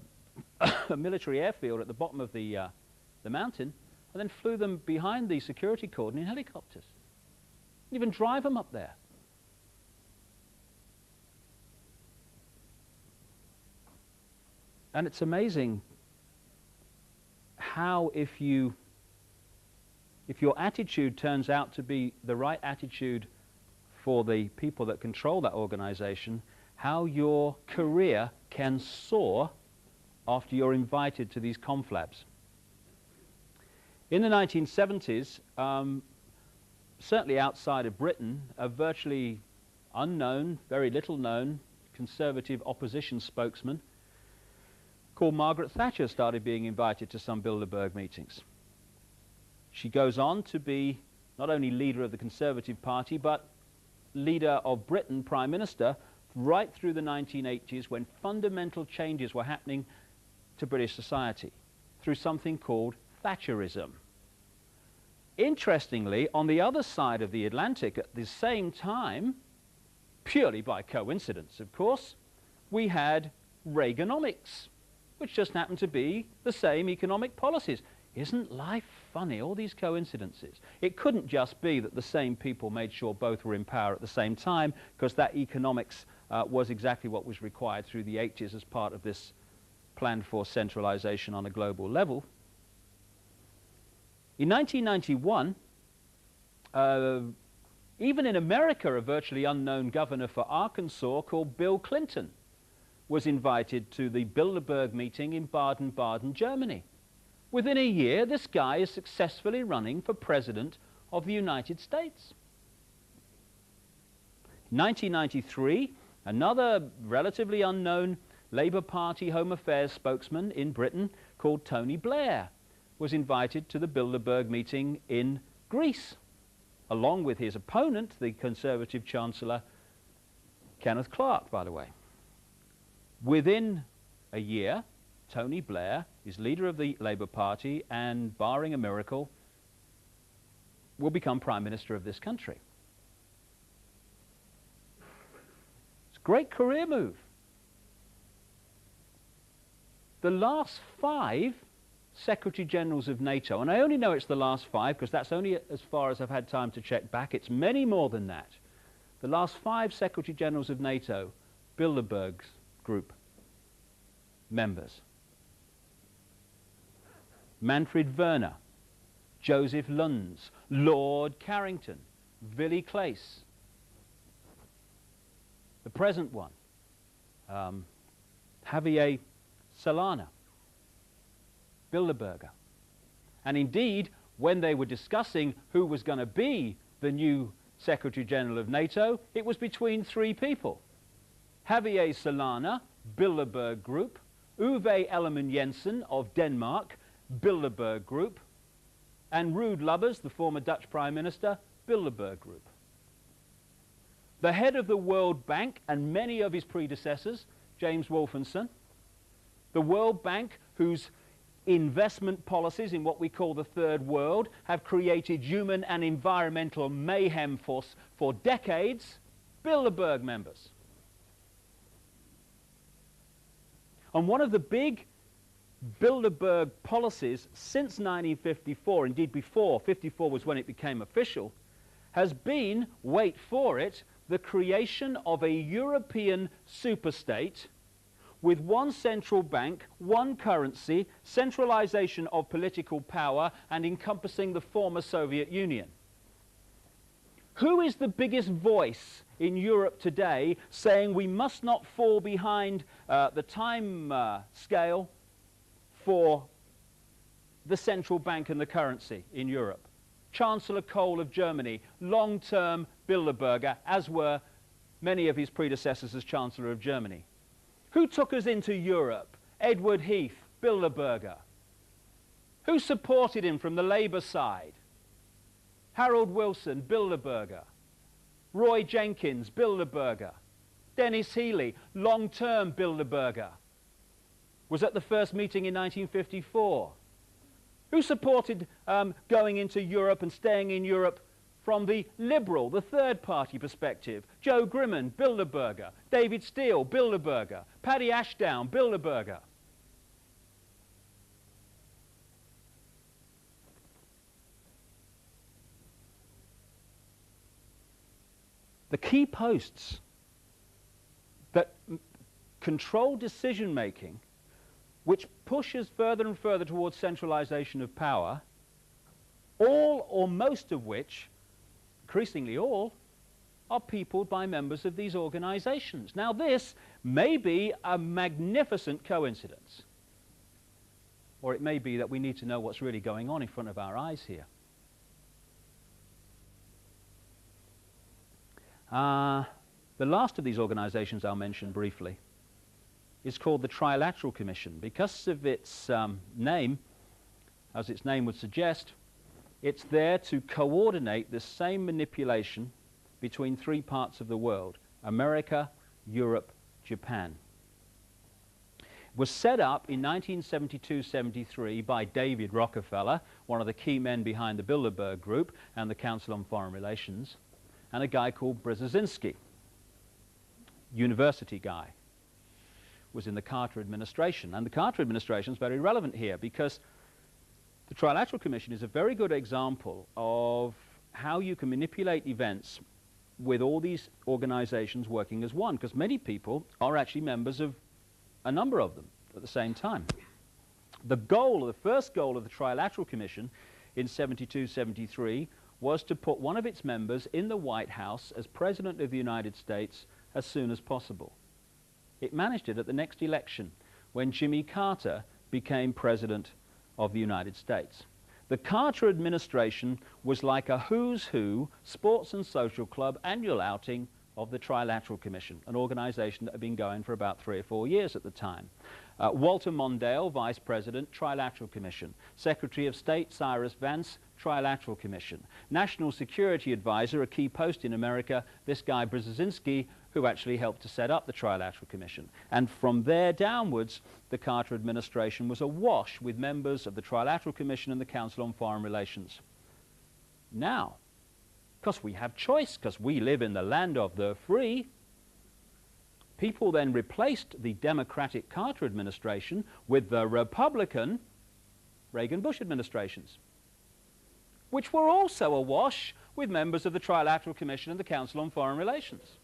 A: military airfield at the bottom of the mountain, and then flew them behind the security cordon in helicopters. Didn't even drive them up there. And it's amazing how if your attitude turns out to be the right attitude for the people that control that organization, how your career can soar after you're invited to these conflabs. In the 1970s, certainly outside of Britain, a virtually unknown, very little known conservative opposition spokesman called Margaret Thatcher started being invited to some Bilderberg meetings. She goes on to be not only leader of the Conservative Party, but leader of Britain, Prime Minister, right through the 1980s when fundamental changes were happening to British society through something called Thatcherism. Interestingly, on the other side of the Atlantic at the same time, purely by coincidence, of course, we had Reaganomics, which just happened to be the same economic policies. Isn't life funny, all these coincidences? It couldn't just be that the same people made sure both were in power at the same time, because that economics was exactly what was required through the 80s as part of this plan for centralization on a global level. In 1991, even in America, a virtually unknown governor for Arkansas called Bill Clinton was invited to the Bilderberg meeting in Baden-Baden, Germany. Within a year, this guy is successfully running for President of the United States. In 1993, another relatively unknown Labour Party Home Affairs spokesman in Britain called Tony Blair was invited to the Bilderberg meeting in Greece, along with his opponent, the Conservative Chancellor, Kenneth Clarke, by the way. Within a year, Tony Blair is leader of the Labour Party and, barring a miracle, will become Prime Minister of this country. It's a great career move. The last 5 Secretary Generals of NATO, and I only know it's the last 5 because that's only as far as I've had time to check back. It's many more than that. The last 5 Secretary Generals of NATO, Bilderberg's group members. Manfred Werner, Joseph Luns, Lord Carrington, Willy Claes. The present one, Javier Solana, Bilderberger. And indeed, when they were discussing who was going to be the new Secretary General of NATO, it was between 3 people. Javier Solana, Bilderberg Group, Uwe Ellemann-Jensen of Denmark, Bilderberg Group, and Ruud Lubbers, the former Dutch Prime Minister, Bilderberg Group. The head of the World Bank and many of his predecessors, James Wolfensohn, the World Bank, whose investment policies in what we call the Third World have created human and environmental mayhem for decades, Bilderberg members. And one of the big Bilderberg policies since 1954, indeed before, 54 was when it became official, has been, wait for it, the creation of a European superstate with one central bank, one currency, centralization of political power, and encompassing the former Soviet Union. Who is the biggest voice in Europe today saying we must not fall behind the time scale for the central bank and the currency in Europe? Chancellor Kohl of Germany, long-term Bilderberger, as were many of his predecessors as Chancellor of Germany. Who took us into Europe? Edward Heath, Bilderberger. Who supported him from the Labour side? Harold Wilson, Bilderberger. Roy Jenkins, Bilderberger. Dennis Healey, long-term Bilderberger, was at the first meeting in 1954. Who supported going into Europe and staying in Europe from the liberal, the third party perspective? Joe Grimman, Bilderberger. David Steele, Bilderberger. Paddy Ashdown, Bilderberger. The key posts that control decision making, which pushes further and further towards centralization of power, all or most of which, increasingly all, are peopled by members of these organizations. Now this may be a magnificent coincidence. or it may be that we need to know what's really going on in front of our eyes here. The last of these organizations I'll mention briefly is called the Trilateral Commission. Because of its name, as its name would suggest, it's there to coordinate the same manipulation between three parts of the world: America, Europe, Japan. It was set up in 1972-73 by David Rockefeller, one of the key men behind the Bilderberg Group and the Council on Foreign Relations, and a guy called Brzezinski, university guy, was in the Carter administration. And the Carter administration is very relevant here because the Trilateral Commission is a very good example of how you can manipulate events with all these organizations working as one, because many people are actually members of a number of them at the same time. The first goal of the Trilateral Commission in 72-73 was to put one of its members in the White House as President of the United States as soon as possible. It managed it at the next election when Jimmy Carter became President of the United States. The Carter administration was like a who's who sports and social club annual outing of the Trilateral Commission, an organization that had been going for about 3 or 4 years at the time. Walter Mondale, Vice President, Trilateral Commission. Secretary of State Cyrus Vance, Trilateral Commission. National Security Advisor, a key post in America, this guy Brzezinski, who actually helped to set up the Trilateral Commission. And from there downwards, the Carter administration was awash with members of the Trilateral Commission and the Council on Foreign Relations. Now, because we have choice, because we live in the land of the free, people then replaced the Democratic Carter administration with the Republican Reagan-Bush administrations, which were also awash with members of the Trilateral Commission and the Council on Foreign Relations.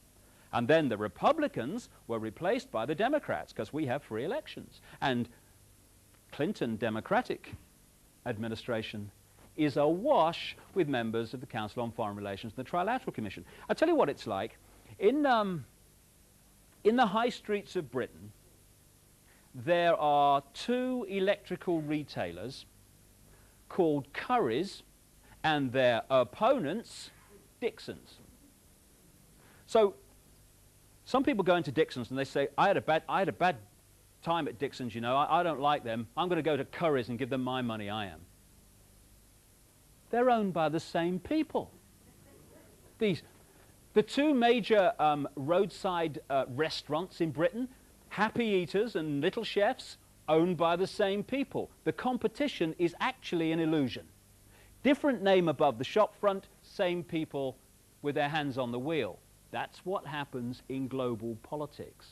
A: And then the Republicans were replaced by the Democrats, because we have free elections. And Clinton Democratic administration is awash with members of the Council on Foreign Relations and the Trilateral Commission. I'll tell you what it's like. In the high streets of Britain, there are 2 electrical retailers called Currys and their opponents, Dixons. So some people go into Dixons and they say, I had a bad time at Dixons, you know, I don't like them. I'm going to go to Currys and give them my money, I am. They're owned by the same people. The 2 major roadside restaurants in Britain, Happy Eaters and Little Chefs, owned by the same people. The competition is actually an illusion. Different name above the shop front, same people with their hands on the wheel. That's what happens in global politics.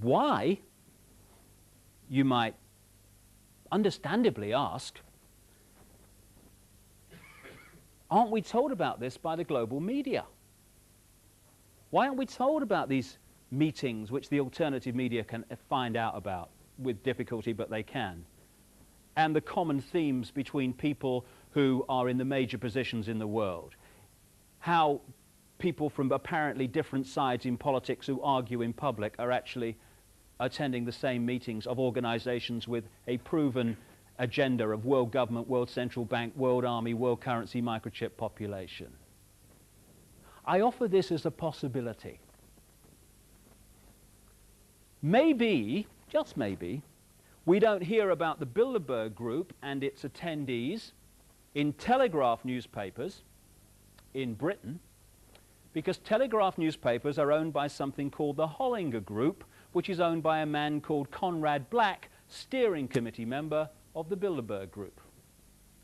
A: Why, you might understandably ask, aren't we told about this by the global media? Why aren't we told about these meetings which the alternative media can find out about with difficulty, but they can? And the common themes between people who are in the major positions in the world. How people from apparently different sides in politics who argue in public are actually attending the same meetings of organizations with a proven agenda of world government, world central bank, world army, world currency, microchip population. I offer this as a possibility. Maybe, just maybe, we don't hear about the Bilderberg Group and its attendees in Telegraph newspapers in Britain, because Telegraph newspapers are owned by something called the Hollinger Group, which is owned by a man called Conrad Black, steering committee member of the Bilderberg Group.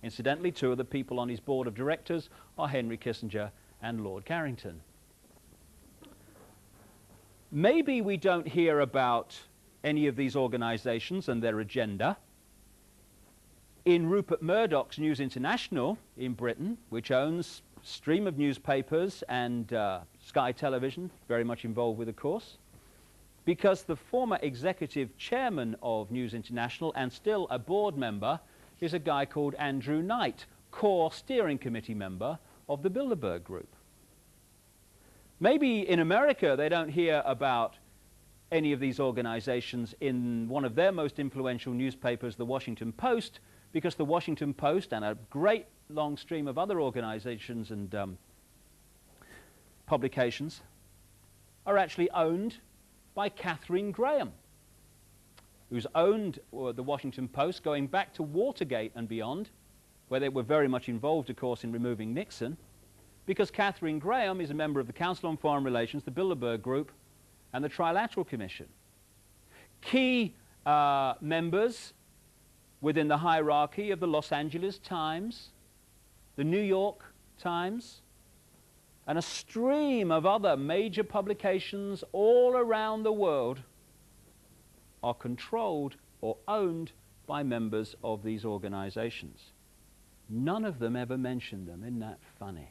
A: Incidentally, 2 of the people on his board of directors are Henry Kissinger and Lord Carrington. Maybe we don't hear about any of these organizations and their agenda in Rupert Murdoch's News International in Britain, which owns a stream of newspapers and Sky Television, very much involved with, of course, because the former executive chairman of News International and still a board member is a guy called Andrew Knight, core steering committee member of the Bilderberg Group. Maybe in America they don't hear about any of these organizations in one of their most influential newspapers, the Washington Post, because the Washington Post and a great long stream of other organizations and publications are actually owned by Katharine Graham, who's owned the Washington Post going back to Watergate and beyond, where they were very much involved, of course, in removing Nixon, because Katharine Graham is a member of the Council on Foreign Relations, the Bilderberg Group, and the Trilateral Commission. Key members within the hierarchy of the Los Angeles Times, the New York Times, and a stream of other major publications all around the world are controlled or owned by members of these organizations. None of them ever mentioned them. Isn't that funny?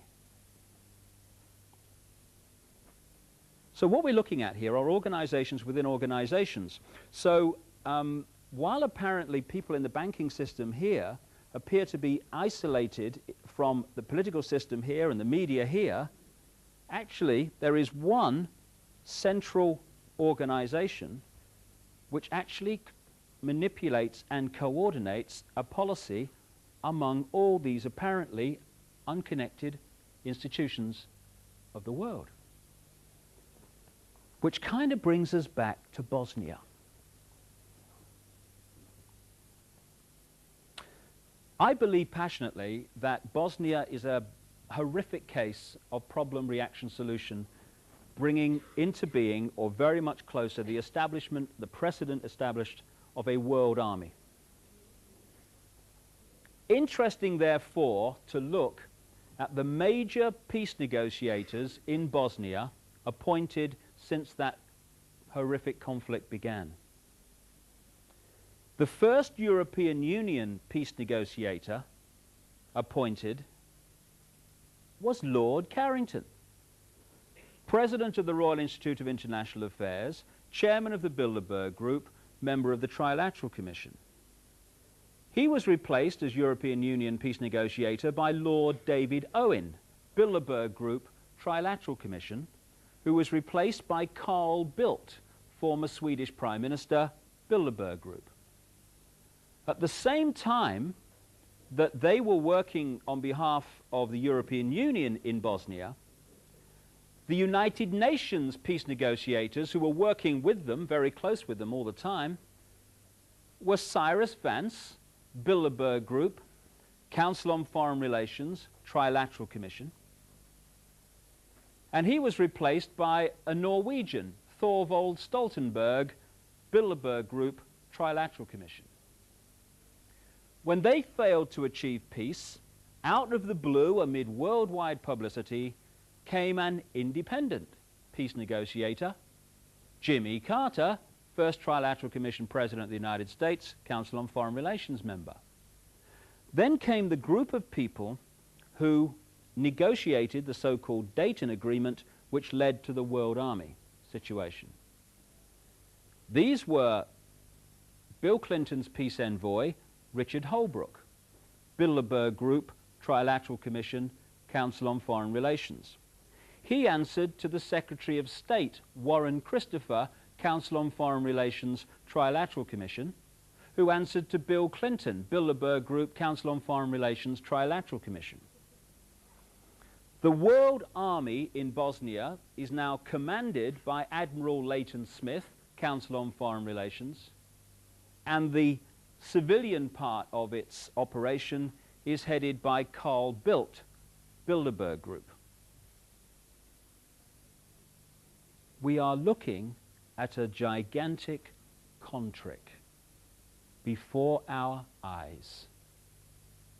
A: So what we're looking at here are organizations within organizations. So while apparently people in the banking system here appear to be isolated from the political system here and the media here, actually there is one central organization which actually manipulates and coordinates a policy among all these apparently unconnected institutions of the world. Which kind of brings us back to Bosnia. I believe passionately that Bosnia is a horrific case of problem-reaction solution, bringing into being, or very much closer, the establishment, the precedent established of a world army. Interesting, therefore, to look at the major peace negotiators in Bosnia appointed since that horrific conflict began. The first European Union peace negotiator appointed was Lord Carrington, President of the Royal Institute of International Affairs, Chairman of the Bilderberg Group, member of the Trilateral Commission. He was replaced as European Union peace negotiator by Lord David Owen, Bilderberg Group, Trilateral Commission, who was replaced by Carl Bildt, former Swedish Prime Minister, Bilderberg Group. At the same time that they were working on behalf of the European Union in Bosnia, the United Nations peace negotiators, who were working with them, very close with them all the time, were Cyrus Vance, Bilderberg Group, Council on Foreign Relations, Trilateral Commission, and he was replaced by a Norwegian, Thorvald Stoltenberg, Bilderberg Group, Trilateral Commission. When they failed to achieve peace, out of the blue, amid worldwide publicity, came an independent peace negotiator, Jimmy Carter, first Trilateral Commission President of the United States, Council on Foreign Relations member. Then came the group of people who negotiated the so-called Dayton Agreement, which led to the World Army situation. These were Bill Clinton's peace envoy, Richard Holbrooke, Bilderberg Group, Trilateral Commission, Council on Foreign Relations. He answered to the Secretary of State, Warren Christopher, Council on Foreign Relations, Trilateral Commission, who answered to Bill Clinton, Bilderberg Group, Council on Foreign Relations, Trilateral Commission. The World Army in Bosnia is now commanded by Admiral Leighton Smith, Council on Foreign Relations, and the civilian part of its operation is headed by Carl Bildt, Bilderberg Group. We are looking at a gigantic contrick before our eyes.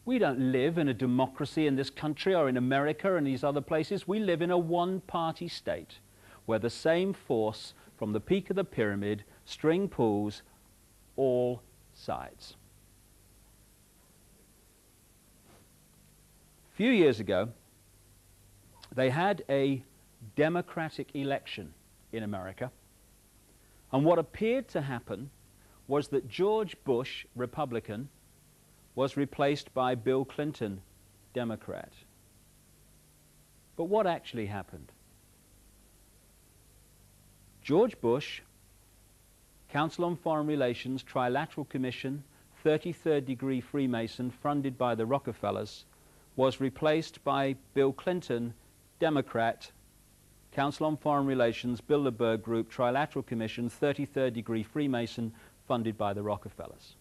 A: We don't live in a democracy in this country or in America and these other places. We live in a one-party state where the same force from the peak of the pyramid string pulls all sides. A few years ago, they had a democratic election in America, and what appeared to happen was that George Bush, Republican, was replaced by Bill Clinton, Democrat. But what actually happened? George Bush, Council on Foreign Relations, Trilateral Commission, 33rd degree Freemason, funded by the Rockefellers, was replaced by Bill Clinton, Democrat, Council on Foreign Relations, Bilderberg Group, Trilateral Commission, 33rd degree Freemason, funded by the Rockefellers.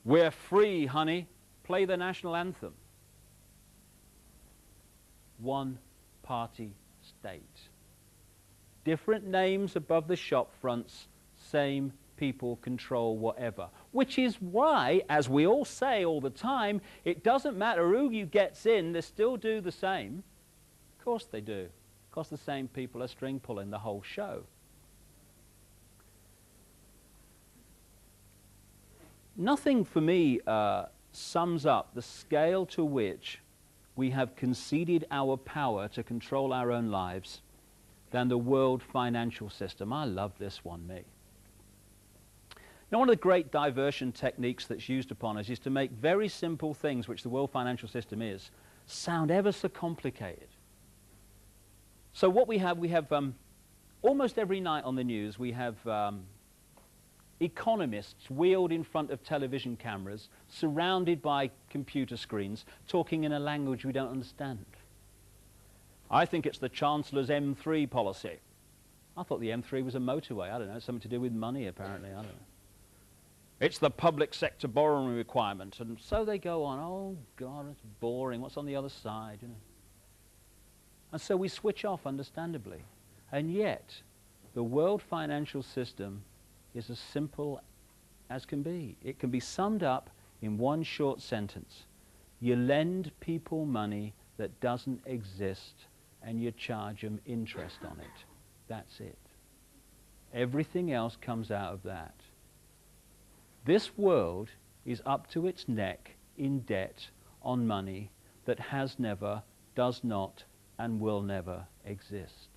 A: We're free, honey. Play the national anthem. One-party state. Different names above the shop fronts, same people control whatever. Which is why, as we all say all the time, it doesn't matter who you gets in, they still do the same. Of course they do. Because the same people are string pulling the whole show. Nothing for me sums up the scale to which we have conceded our power to control our own lives than the world financial system. I love this one, me. Now, one of the great diversion techniques that's used upon us is to make very simple things, which the world financial system is, sound ever so complicated. So what we have almost every night on the news, we have economists wheeled in front of television cameras, surrounded by computer screens, talking in a language we don't understand. I think it's the Chancellor's M3 policy. I thought the M3 was a motorway. I don't know, it's something to do with money, apparently. I don't know. It's the public sector borrowing requirement. And so they go on. Oh, God, it's boring. What's on the other side, you know? And so we switch off, understandably. And yet, the world financial system is as simple as can be. It can be summed up in one short sentence. You lend people money that doesn't exist, and you charge them interest on it. That's it. Everything else comes out of that. This world is up to its neck in debt on money that has never, does not, and will never exist.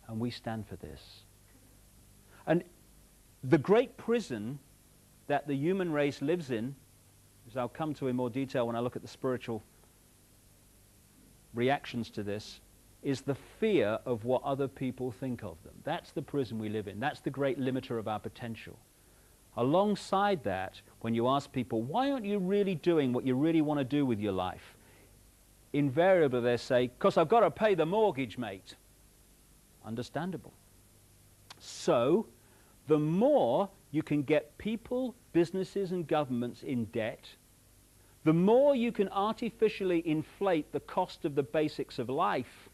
A: And we stand for this. And the great prison that the human race lives in, as I'll come to in more detail when I look at the spiritual reactions to this, is the fear of what other people think of them. That's the prison we live in. That's the great limiter of our potential. Alongside that, when you ask people, why aren't you really doing what you really want to do with your life? Invariably they say, because I've got to pay the mortgage, mate. Understandable. So, the more you can get people, businesses and governments in debt, the more you can artificially inflate the cost of the basics of life,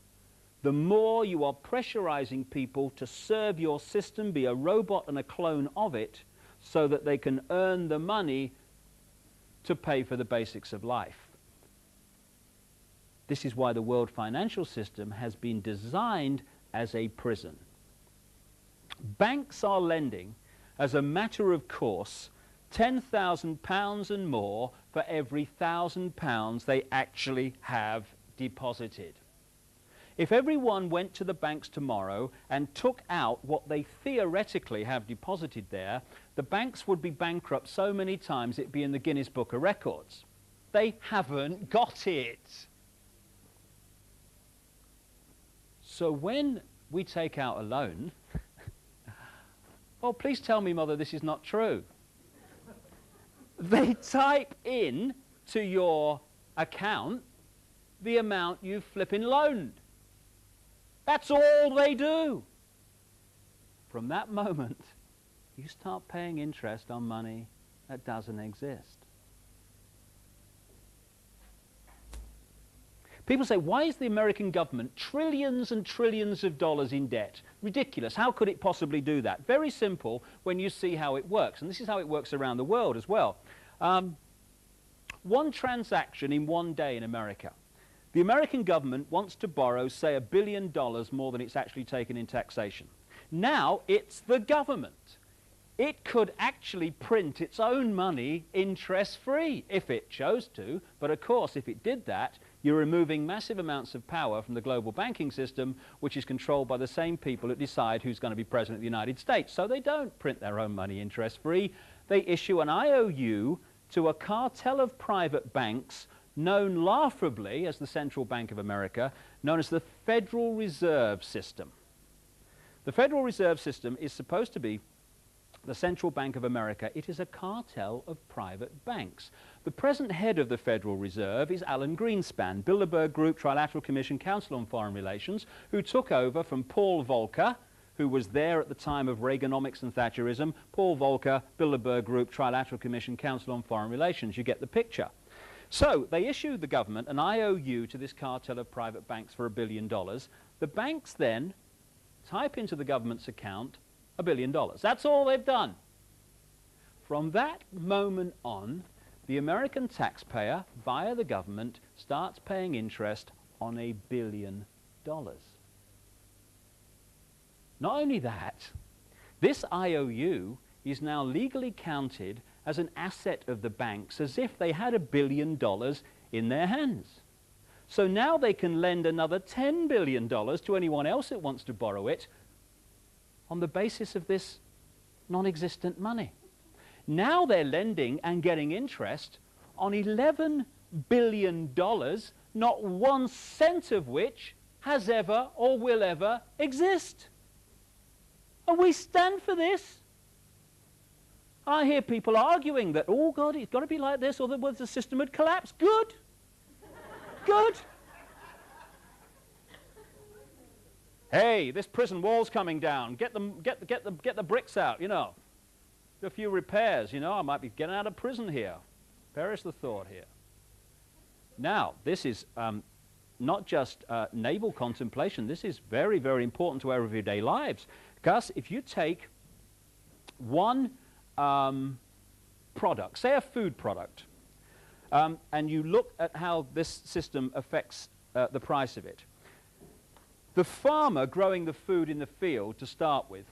A: the more you are pressurizing people to serve your system, be a robot and a clone of it, so that they can earn the money to pay for the basics of life. This is why the world financial system has been designed as a prison. Banks are lending, as a matter of course, £10,000 and more for every £1,000 they actually have deposited. If everyone went to the banks tomorrow and took out what they theoretically have deposited there, the banks would be bankrupt so many times it'd be in the Guinness Book of Records. They haven't got it. So when we take out a loan, oh, please tell me, Mother, this is not true. They type in to your account the amount you've flipping loaned. That's all they do. From that moment, you start paying interest on money that doesn't exist. People say, why is the American government trillions and trillions of dollars in debt? Ridiculous. How could it possibly do that? Very simple when you see how it works. And this is how it works around the world as well. One transaction in one day in America. The American government wants to borrow, say, $1 billion more than it's actually taken in taxation. Now it's the government. It could actually print its own money interest-free if it chose to. But of course, if it did that, you're removing massive amounts of power from the global banking system, which is controlled by the same people that decide who's going to be president of the United States. So they don't print their own money interest-free. They issue an IOU to a cartel of private banks known laughably as the Central Bank of America, known as the Federal Reserve System. The Federal Reserve System is supposed to be the Central Bank of America. It is a cartel of private banks. The present head of the Federal Reserve is Alan Greenspan, Bilderberg Group, Trilateral Commission, Council on Foreign Relations, who took over from Paul Volcker, who was there at the time of Reaganomics and Thatcherism. Paul Volcker, Bilderberg Group, Trilateral Commission, Council on Foreign Relations. You get the picture. So they issued the government an IOU to this cartel of private banks for $1 billion. The banks then type into the government's account $1 billion. That's all they've done. From that moment on, the American taxpayer, via the government, starts paying interest on $1 billion. Not only that, this IOU is now legally counted as an asset of the banks, as if they had $1 billion in their hands. So now they can lend another $10 billion to anyone else that wants to borrow it on the basis of this non-existent money. Now they're lending and getting interest on $11 billion, not 1 cent of which has ever or will ever exist. And we stand for this. I hear people arguing that, oh God, it's got to be like this or the system would collapse. Good. Good. Hey, this prison wall's coming down. Get the bricks out, you know. Do a few repairs, you know. I might be getting out of prison here. Perish the thought here. Now, this is not just naval contemplation. This is very, very important to our everyday lives. Because if you take one product, say a food product, and you look at how this system affects the price of it, the farmer growing the food in the field to start with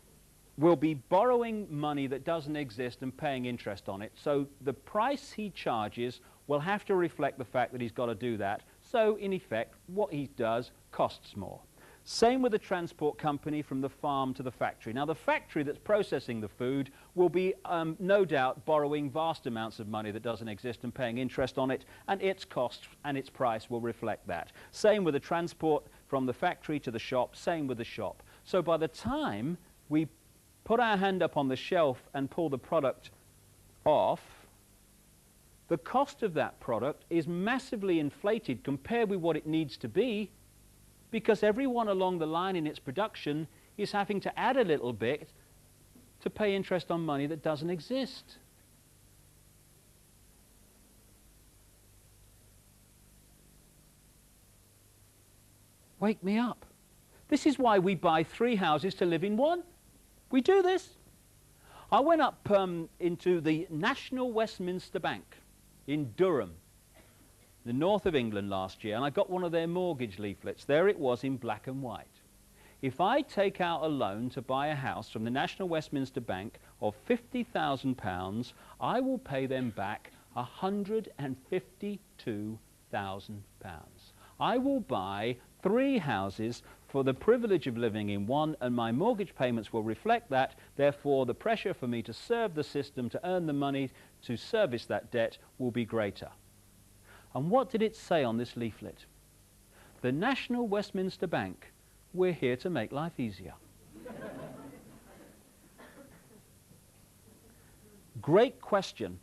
A: will be borrowing money that doesn't exist and paying interest on it. So the price he charges will have to reflect the fact that he's got to do that. So in effect, what he does costs more. Same with the transport company from the farm to the factory. Now the factory that's processing the food will be no doubt borrowing vast amounts of money that doesn't exist and paying interest on it, and its cost and its price will reflect that. Same with the transport from the factory to the shop, same with the shop. So by the time we put our hand up on the shelf and pull the product off, the cost of that product is massively inflated compared with what it needs to be, because everyone along the line in its production is having to add a little bit to pay interest on money that doesn't exist. Wake me up. This is why we buy 3 houses to live in one. We do this. I went up into the National Westminster Bank in Durham, the north of England last year, and I got one of their mortgage leaflets. There it was in black and white. If I take out a loan to buy a house from the National Westminster Bank of £50,000, I will pay them back £152,000. I will buy 3 houses for the privilege of living in one, and my mortgage payments will reflect that. Therefore, the pressure for me to serve the system, to earn the money to service that debt, will be greater. And what did it say on this leaflet? The National Westminster Bank, we're here to make life easier. Great question.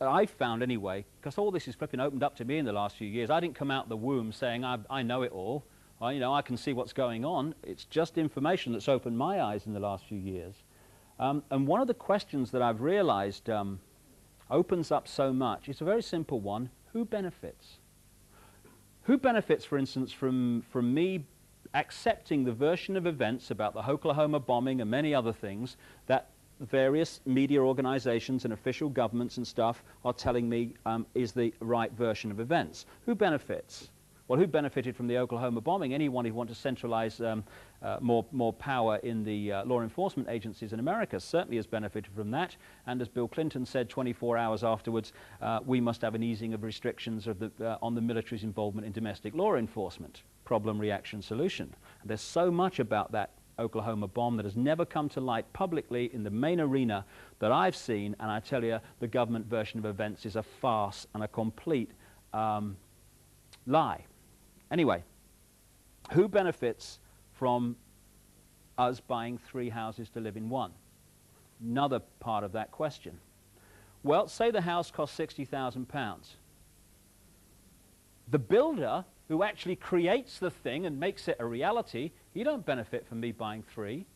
A: I found anyway, because all this is flipping opened up to me in the last few years. I didn't come out the womb saying I know it all. I can see what's going on. It's just information that's opened my eyes in the last few years. And one of the questions that I've realized opens up so much, it's a very simple one. Who benefits? Who benefits, for instance, from me accepting the version of events about the Oklahoma bombing and many other things that various media organizations and official governments and stuff are telling me is the right version of events? Who benefits? Well, who benefited from the Oklahoma bombing? Anyone who wants to centralize more power in the law enforcement agencies in America certainly has benefited from that. And as Bill Clinton said 24 hours afterwards, we must have an easing of restrictions of on the military's involvement in domestic law enforcement. Problem, reaction, solution. And there's so much about that Oklahoma bomb that has never come to light publicly in the main arena that I've seen, and I tell you, the government version of events is a farce and a complete lie. Anyway, who benefits from us buying 3 houses to live in one? Another part of that question. Well, say the house costs £60,000. The builder who actually creates the thing and makes it a reality, he don't benefit from me buying 3.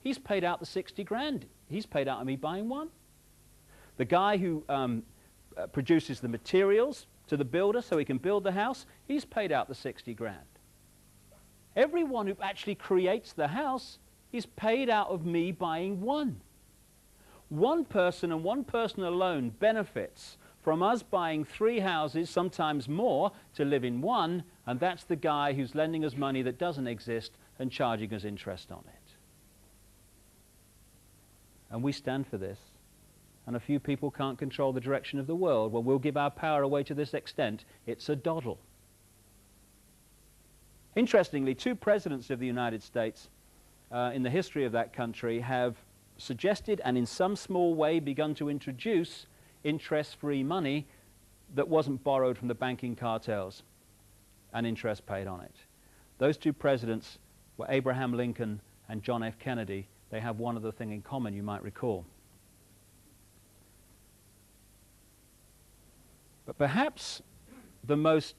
A: He's paid out the 60 grand. He's paid out on me buying 1. The guy who produces the materials to the builder so he can build the house, he's paid out the 60 grand. Everyone who actually creates the house is paid out of me buying 1. One person and one person alone benefits from us buying 3 houses, sometimes more, to live in one, and that's the guy who's lending us money that doesn't exist and charging us interest on it. And we stand for this. And a few people can't control the direction of the world. Well, we'll give our power away to this extent. It's a doddle. Interestingly, 2 presidents of the United States in the history of that country have suggested and in some small way begun to introduce interest-free money that wasn't borrowed from the banking cartels and interest paid on it. Those 2 presidents were Abraham Lincoln and John F. Kennedy. They have one other thing in common, you might recall. But perhaps the most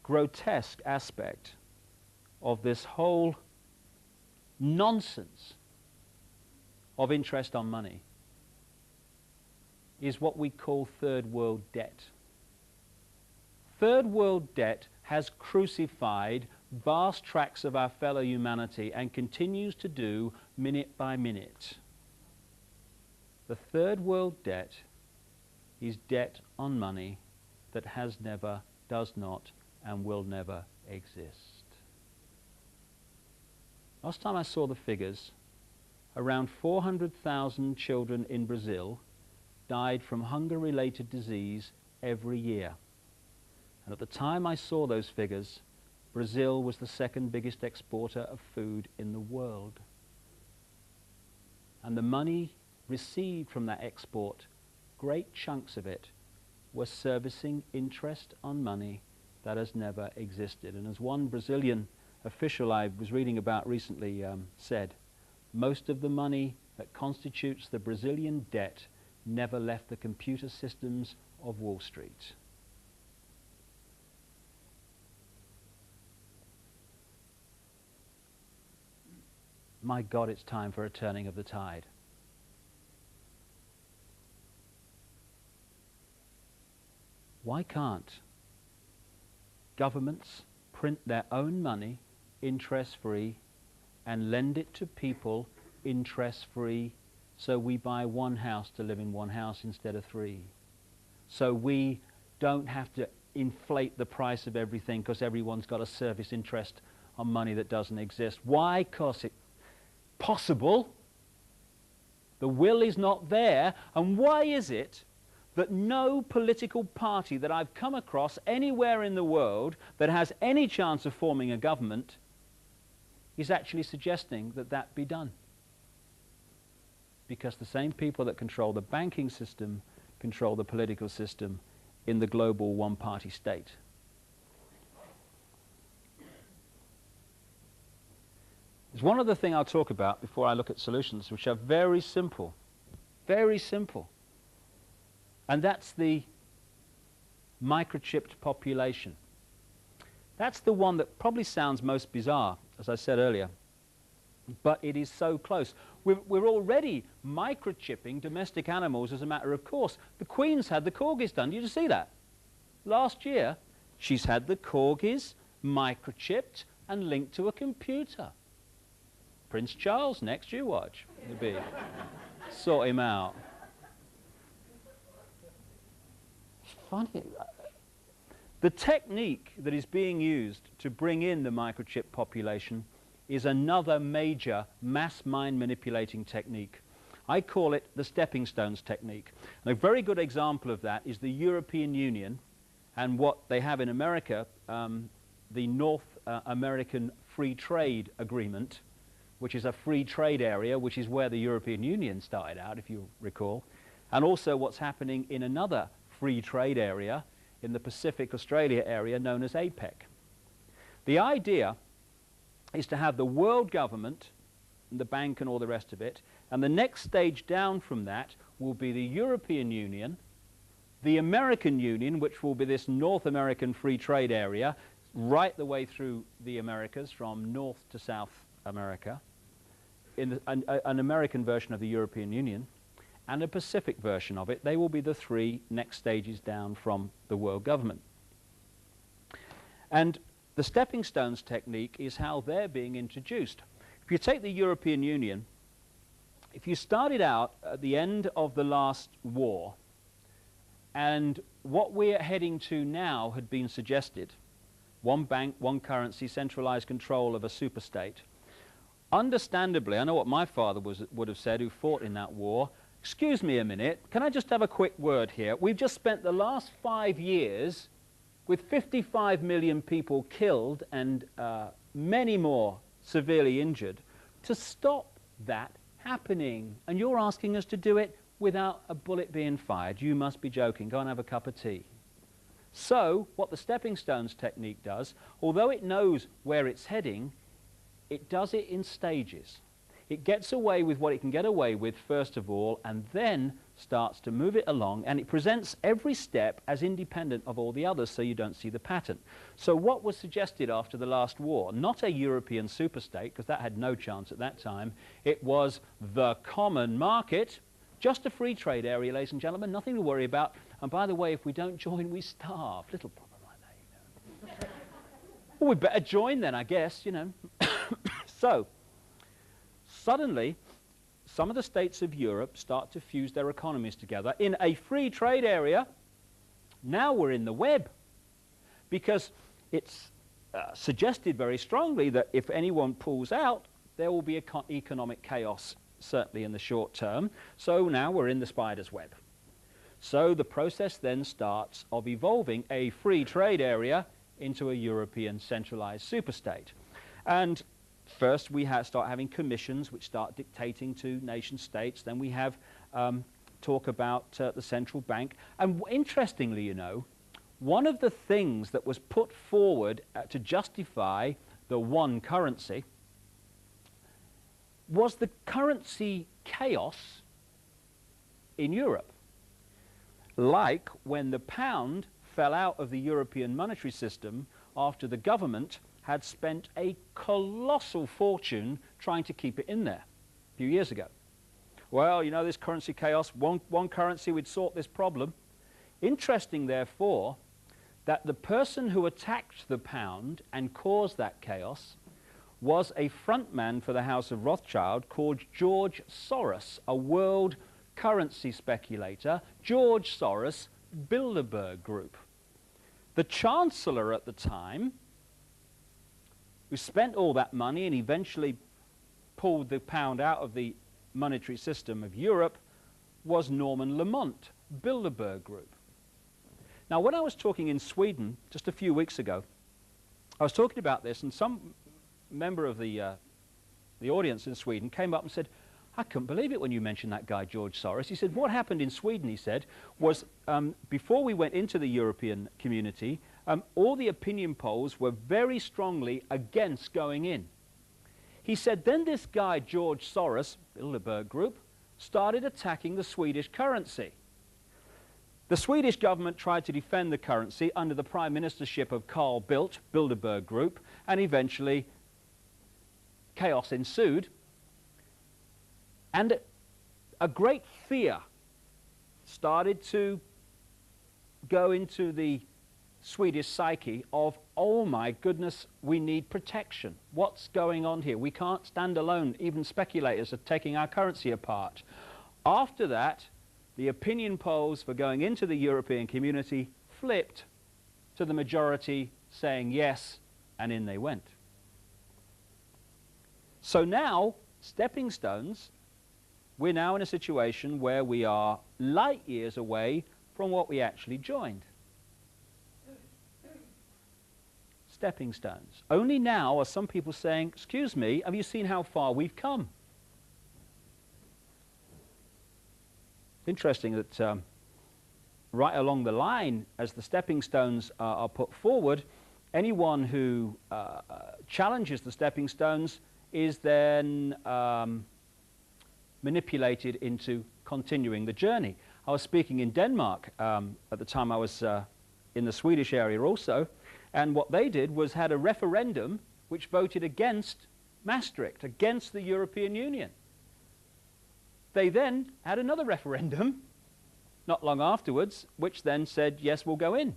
A: grotesque aspect of this whole nonsense of interest on money is what we call third world debt. Third world debt has crucified vast tracts of our fellow humanity and continues to do minute by minute. The third world debt is debt on money that has never, does not, and will never exist. Last time I saw the figures, around 400,000 children in Brazil died from hunger-related disease every year. And at the time I saw those figures, Brazil was the 2nd biggest exporter of food in the world. And the money received from that export, great chunks of it, were servicing interest on money that has never existed. And as one Brazilian official I was reading about recently said, most of the money that constitutes the Brazilian debt never left the computer systems of Wall Street. My God, it's time for a turning of the tide. Why can't governments print their own money interest-free and lend it to people interest-free so we buy 1 house to live in 1 house instead of 3? So we don't have to inflate the price of everything because everyone's got to service interest on money that doesn't exist. Why? Because it's possible. The will is not there. And why is it that no political party that I've come across anywhere in the world that has any chance of forming a government is actually suggesting that that be done? Because the same people that control the banking system control the political system in the global one-party state. There's one other thing I'll talk about before I look at solutions, which are very simple. Very simple. And that's the microchipped population. That's the one that probably sounds most bizarre, as I said earlier. But it is so close. We're already microchipping domestic animals as a matter of course. The Queen's had the corgis done. Did you see that? Last year, she's had the corgis microchipped and linked to a computer. Prince Charles, next you watch. Sort him out. It's funny. The technique that is being used to bring in the microchip population is another major mass mind manipulating technique. I call it the stepping stones technique. And a very good example of that is the European Union and what they have in America, the North American Free Trade Agreement, which is a free trade area, which is where the European Union started out, if you recall, and also what's happening in another free trade area in the Pacific Australia area known as APEC. The idea is to have the world government the bank and all the rest of it. And the next stage down from that will be the European Union, the American Union, which will be this North American free trade area, right the way through the Americas, from North to South America, in an American version of the European Union, and a Pacific version of it. They will be the three next stages down from the world government. And the stepping stones technique is how they're being introduced. If you take the European Union, if you started out at the end of the last war, and what we're heading to now had been suggested, one bank, one currency, centralized control of a superstate. Understandably, I know what my father would have said, who fought in that war. Excuse me a minute, can I just have a quick word here? We've just spent the last 5 years with 55 million people killed and many more severely injured to stop that happening. And you're asking us to do it without a bullet being fired. You must be joking. Go and have a cup of tea. So what the stepping stones technique does, although it knows where it's heading, it does it in stages. It gets away with what it can get away with first of all, and then starts to move it along, and it presents every step as independent of all the others, so you don't see the pattern. So what was suggested after the last war? Not a European superstate, because that had no chance at that time. It was the common market, just a free trade area, ladies and gentlemen, nothing to worry about. And by the way, if we don't join, we starve. Little problem like that, you know. Well, we better join then, I guess, you know. So, suddenly, some of the states of Europe start to fuse their economies together in a free trade area. Now we're in the web, because it's suggested very strongly that if anyone pulls out, there will be economic chaos, certainly in the short term. So now we're in the spider's web. So the process then starts of evolving a free trade area into a European centralized superstate. And first we start having commissions which start dictating to nation states. Then we have talk about the central bank. And interestingly, you know, one of the things that was put forward to justify the one currency was the currency chaos in Europe. Like when the pound fell out of the European monetary system after the government had spent a colossal fortune trying to keep it in there a few years ago. Well, you know, this currency chaos, one currency would sort this problem. Interesting, therefore, that the person who attacked the pound and caused that chaos was a frontman for the House of Rothschild called George Soros, a world currency speculator. George Soros, Bilderberg Group. The Chancellor at the time, who spent all that money and eventually pulled the pound out of the monetary system of Europe, was Norman Lamont, Bilderberg Group. Now, when I was talking in Sweden just a few weeks ago, I was talking about this, and some member of the audience in Sweden came up and said, I couldn't believe it when you mentioned that guy, George Soros. He said, what happened in Sweden, he said, was before we went into the European community, all the opinion polls were very strongly against going in. He said, then this guy, George Soros, Bilderberg Group, started attacking the Swedish currency. The Swedish government tried to defend the currency under the prime ministership of Carl Bildt, Bilderberg Group, and eventually chaos ensued. And a great fear started to go into the Swedish psyche of, oh my goodness, we need protection. What's going on here? We can't stand alone. Even speculators are taking our currency apart. After that, the opinion polls for going into the European community flipped to the majority saying yes, and in they went. So now, stepping stones, we're now in a situation where we are light years away from what we actually joined. Stepping stones. Only now are some people saying, excuse me, have you seen how far we've come? Interesting that right along the line, as the stepping stones are put forward, anyone who challenges the stepping stones is then manipulated into continuing the journey. I was speaking in Denmark at the time. I was in the Swedish area also, and what they did was had a referendum which voted against Maastricht, against the European Union. They then had another referendum not long afterwards, which then said, yes, we'll go in.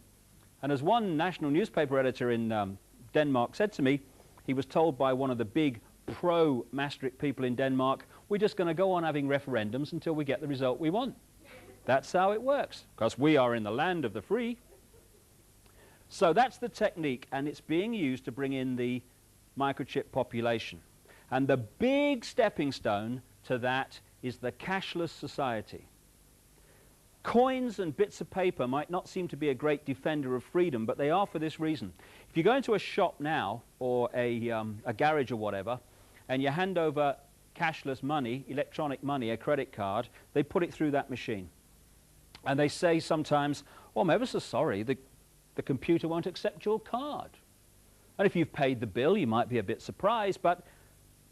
A: And as one national newspaper editor in Denmark said to me, he was told by one of the big pro-Maastricht people in Denmark, we're just going to go on having referendums until we get the result we want. That's how it works, because we are in the land of the free. So that's the technique, and it's being used to bring in the microchip population. And the big stepping stone to that is the cashless society. Coins and bits of paper might not seem to be a great defender of freedom, but they are for this reason. If you go into a shop now, or a garage or whatever, and you hand over cashless money, electronic money, a credit card, they put it through that machine. And they say sometimes, oh, I'm ever so sorry, the computer won't accept your card. And if you've paid the bill, you might be a bit surprised, but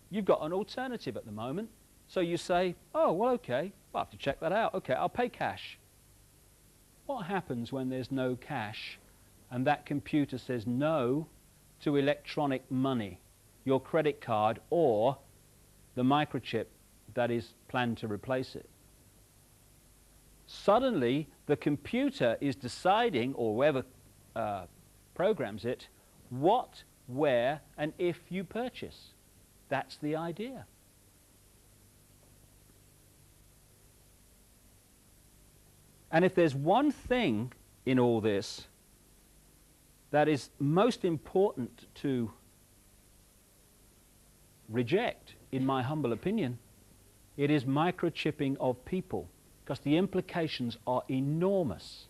A: you've got an alternative at the moment. So you say, oh, well, okay, I'll have to check that out. Okay, I'll pay cash. What happens when there's no cash and that computer says no to electronic money, your credit card or the microchip that is planned to replace it? Suddenly, the computer is deciding, or whoever programs it, what, where, and if you purchase. That's the idea. And if there's one thing in all this that is most important to reject, in my humble opinion, it is microchipping of people, because the implications are enormous.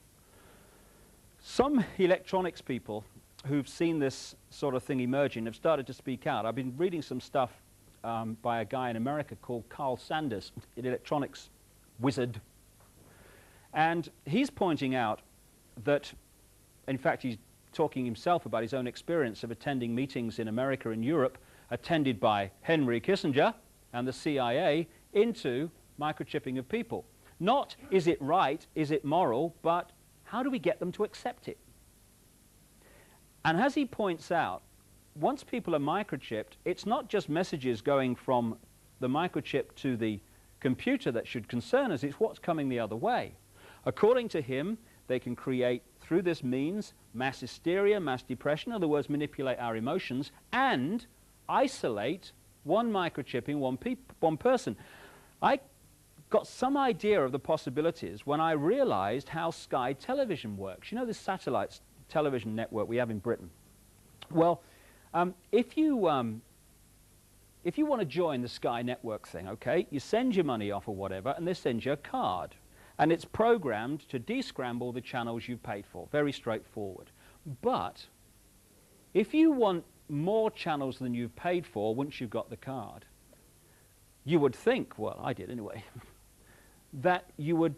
A: Some electronics people who've seen this sort of thing emerging have started to speak out. I've been reading some stuff by a guy in America called Carl Sanders, an electronics wizard. And he's pointing out that, in fact, he's talking himself about his own experience of attending meetings in America and Europe, attended by Henry Kissinger and the CIA, into microchipping of people. Not is it right, is it moral, but how do we get them to accept it? And as he points out, once people are microchipped, it's not just messages going from the microchip to the computer that should concern us, it's what's coming the other way. According to him, they can create, through this means, mass hysteria, mass depression, in other words, manipulate our emotions, and isolate one microchipping one person. I got some idea of the possibilities when I realized how Sky Television works. You know this satellite television network we have in Britain? Well, if you want to join the Sky network thing, okay, you send your money off or whatever, and they send you a card. And it's programmed to descramble the channels you've paid for. Very straightforward. But if you want more channels than you've paid for once you've got the card, you would think, well, I did anyway, that you would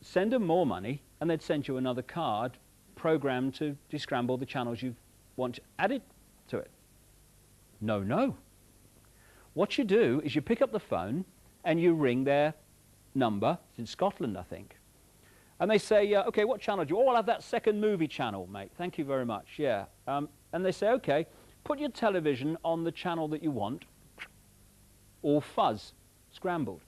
A: send them more money and they'd send you another card programmed to descramble the channels you want added to it. No, no. What you do is you pick up the phone and you ring their number. It's in Scotland, I think. And they say, okay, what channel do you? Oh, I'll have that second movie channel, mate. Thank you very much. Yeah. And they say, okay, put your television on the channel that you want, all fuzz, scrambled.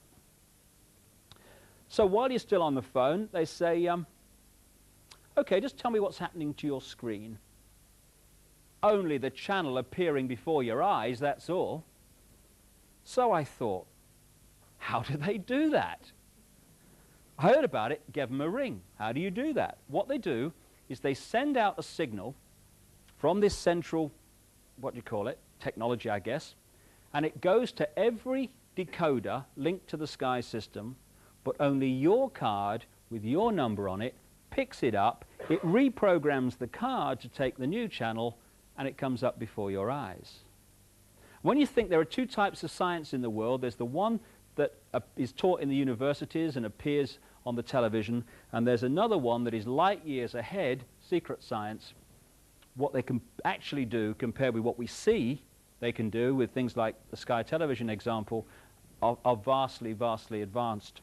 A: So while you're still on the phone, they say, okay, just tell me what's happening to your screen. Only the channel appearing before your eyes, that's all. So I thought, how do they do that? I heard about it, gave them a ring. How do you do that? What they do is they send out a signal from this central, what do you call it, technology, I guess, and it goes to every decoder linked to the Sky system, but only your card with your number on it picks it up, it reprograms the card to take the new channel, and it comes up before your eyes. When you think there are two types of science in the world, there's the one that is taught in the universities and appears on the television, and there's another one that is light years ahead, secret science, what they can actually do compared with what we see they can do with things like the Sky Television example are vastly, vastly advanced.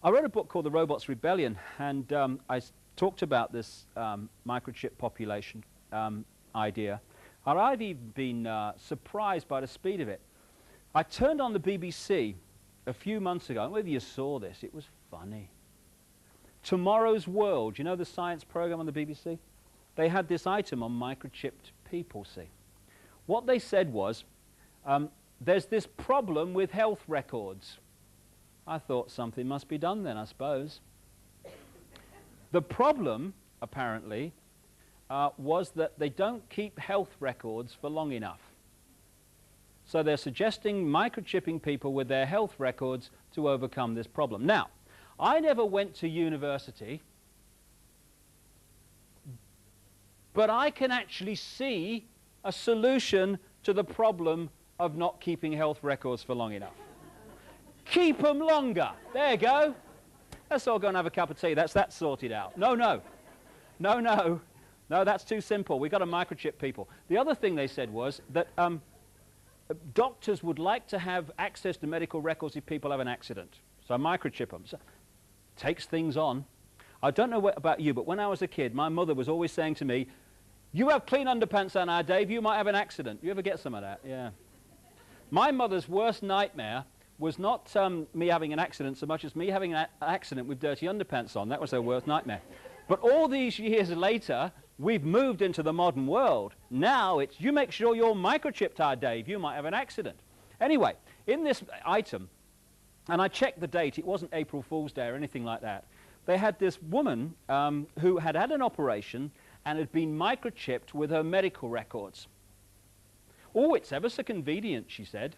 A: I wrote a book called The Robot's Rebellion, and I talked about this microchip population idea. And I've even been surprised by the speed of it. I turned on the BBC a few months ago. I don't know whether you saw this. It was funny. Tomorrow's World, you know the science program on the BBC? They had this item on microchipped people, see. What they said was, there's this problem with health records. I thought something must be done then, I suppose. The problem, apparently, was that they don't keep health records for long enough. So they're suggesting microchipping people with their health records to overcome this problem. Now, I never went to university, but I can actually see a solution to the problem of not keeping health records for long enough. Keep them longer. There you go. Let's all go and have a cup of tea. That's that sorted out. No, no. No, no. No, that's too simple. We've got to microchip people. The other thing they said was that doctors would like to have access to medical records if people have an accident. So microchip them. So, takes things on. I don't know about you, but when I was a kid, my mother was always saying to me, you have clean underpants on now, Dave, you might have an accident. You ever get some of that? Yeah. My mother's worst nightmare was not me having an accident so much as me having an accident with dirty underpants on. That was her worst nightmare. But all these years later, we've moved into the modern world. Now it's, you make sure you're microchipped, Dave, you might have an accident. Anyway, in this item, and I checked the date, it wasn't April Fool's Day or anything like that, they had this woman who had had an operation and had been microchipped with her medical records. Oh, it's ever so convenient, she said.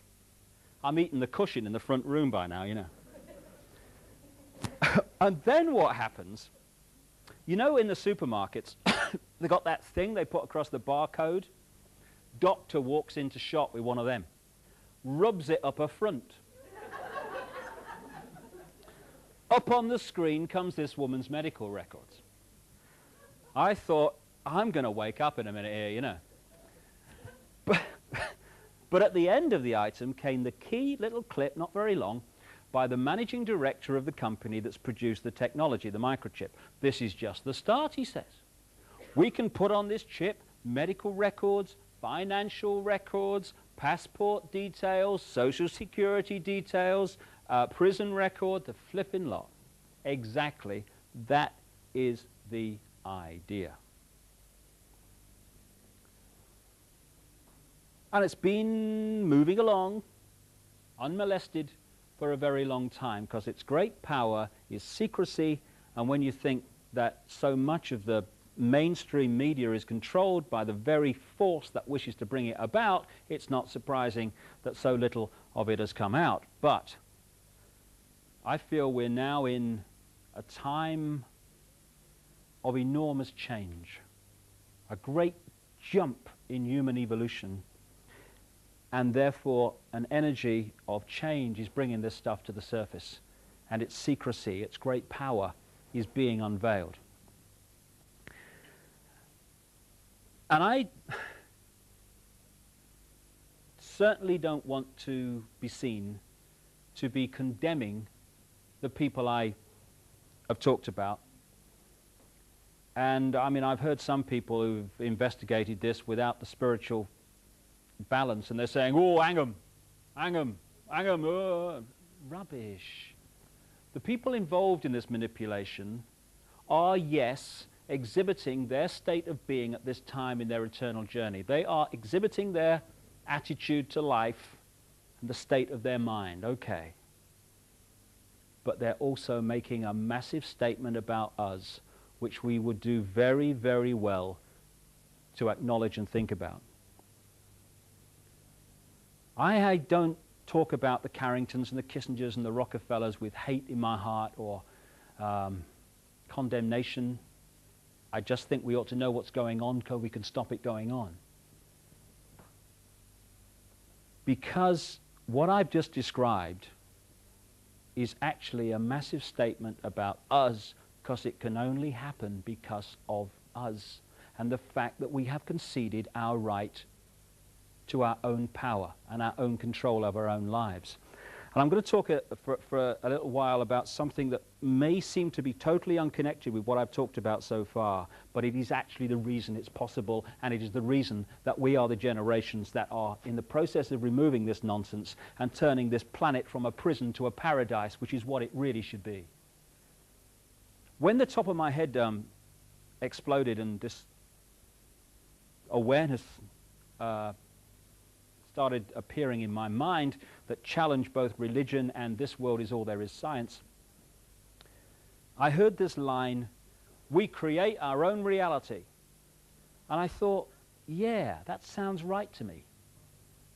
A: I'm eating the cushion in the front room by now, you know. And then what happens, you know in the supermarkets, they got that thing they put across the barcode? Doctor walks into shop with one of them, rubs it up her front. Up on the screen comes this woman's medical records. I thought, I'm going to wake up in a minute here, you know. But at the end of the item came the key little clip, not very long, by the managing director of the company that's produced the technology, the microchip. This is just the start, he says. We can put on this chip medical records, financial records, passport details, social security details, prison record, the flipping lot. Exactly, that is the idea. And it's been moving along, unmolested, for a very long time, because its great power is secrecy, and when you think that so much of the mainstream media is controlled by the very force that wishes to bring it about, it's not surprising that so little of it has come out. But I feel we're now in a time of enormous change, a great jump in human evolution, and therefore an energy of change is bringing this stuff to the surface, and its secrecy, its great power is being unveiled. And I certainly don't want to be seen to be condemning the people I have talked about. And I mean, I've heard some people who've investigated this without the spiritual balance, and they're saying, oh, hang 'em, hang 'em, hang 'em, oh. Rubbish. The people involved in this manipulation are, yes, exhibiting their state of being at this time in their eternal journey. They are exhibiting their attitude to life and the state of their mind, okay. But they're also making a massive statement about us, which we would do very, very well to acknowledge and think about. I don't talk about the Carringtons and the Kissingers and the Rockefellers with hate in my heart or condemnation. I just think we ought to know what's going on so we can stop it going on. Because what I've just described is actually a massive statement about us, because it can only happen because of us and the fact that we have conceded our right to our own power and our own control of our own lives. And I'm going to talk for a little while about something that may seem to be totally unconnected with what I've talked about so far, but it is actually the reason it's possible, and it is the reason that we are the generations that are in the process of removing this nonsense and turning this planet from a prison to a paradise, which is what it really should be. When the top of my head exploded and this awareness started appearing in my mind that challenged both religion and this world is all there is science, I heard this line, "We create our own reality." And I thought, yeah, that sounds right to me.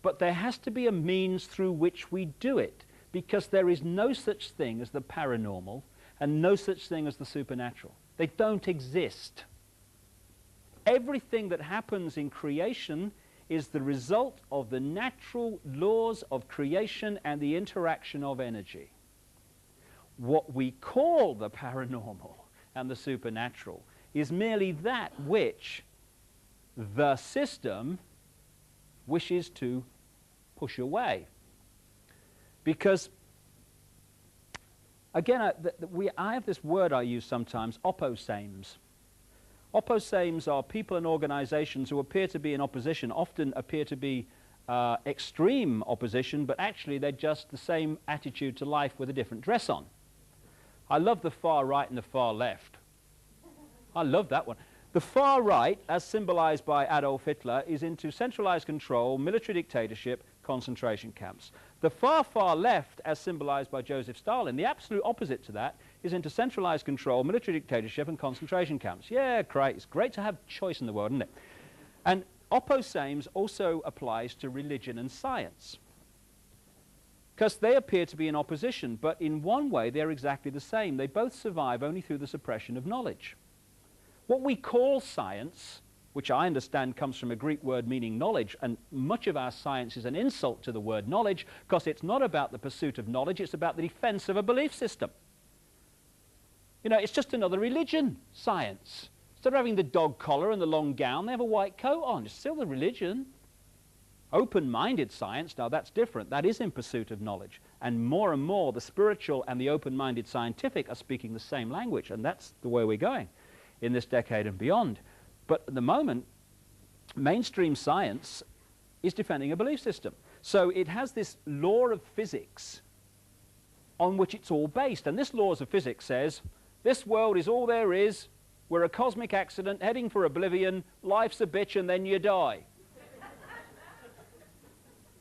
A: But there has to be a means through which we do it, because there is no such thing as the paranormal and no such thing as the supernatural. They don't exist. Everything that happens in creation is the result of the natural laws of creation and the interaction of energy. What we call the paranormal and the supernatural is merely that which the system wishes to push away. Because, again, I have this word I use sometimes, opposames. Opposames are people and organizations who appear to be in opposition, often appear to be extreme opposition, but actually they're just the same attitude to life with a different dress on. I love the far right and the far left. I love that one. The far right, as symbolized by Adolf Hitler, is into centralized control, military dictatorship, concentration camps. The far, far left, as symbolized by Joseph Stalin, the absolute opposite to that, is into centralized control, military dictatorship, and concentration camps. Yeah, great. It's great to have choice in the world, isn't it? And opposames also applies to religion and science, because they appear to be in opposition, but in one way they're exactly the same. They both survive only through the suppression of knowledge. What we call science, which I understand comes from a Greek word meaning knowledge, and much of our science is an insult to the word knowledge, because it's not about the pursuit of knowledge, it's about the defense of a belief system. You know, it's just another religion, science. Instead of having the dog collar and the long gown, they have a white coat on. It's still the religion. Open-minded science, now that's different. That is in pursuit of knowledge. And more, the spiritual and the open-minded scientific are speaking the same language, and that's the way we're going in this decade and beyond. But at the moment, mainstream science is defending a belief system. So it has this law of physics on which it's all based. And this law of physics says, this world is all there is, we're a cosmic accident heading for oblivion, life's a bitch and then you die.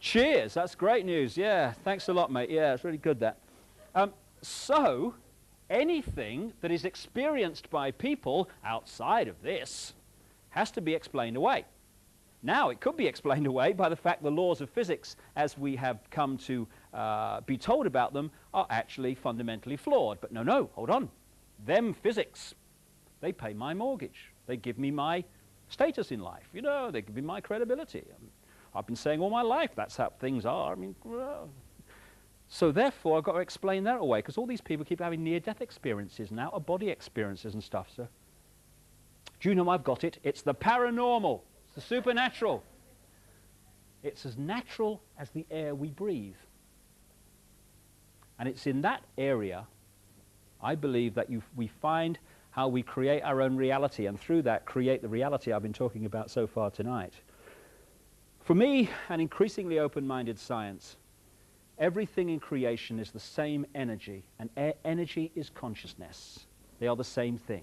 A: Cheers, that's great news. Yeah, thanks a lot, mate. Yeah, it's really good, that. So, anything that is experienced by people outside of this has to be explained away. Now, it could be explained away by the fact the laws of physics, as we have come to be told about them, are actually fundamentally flawed. But no, hold on. Them physics, they pay my mortgage. They give me my status in life. You know, they give me my credibility. I've been saying all my life that's how things are. I mean, so therefore, I've got to explain that away, because all these people keep having near-death experiences and out-of-body experiences and stuff. So, do you know I've got it? It's the paranormal. It's the supernatural. It's as natural as the air we breathe. And it's in that area, I believe, that we find how we create our own reality, and through that create the reality I've been talking about so far tonight. For me, an increasingly open-minded science, everything in creation is the same energy, and energy is consciousness. They are the same thing.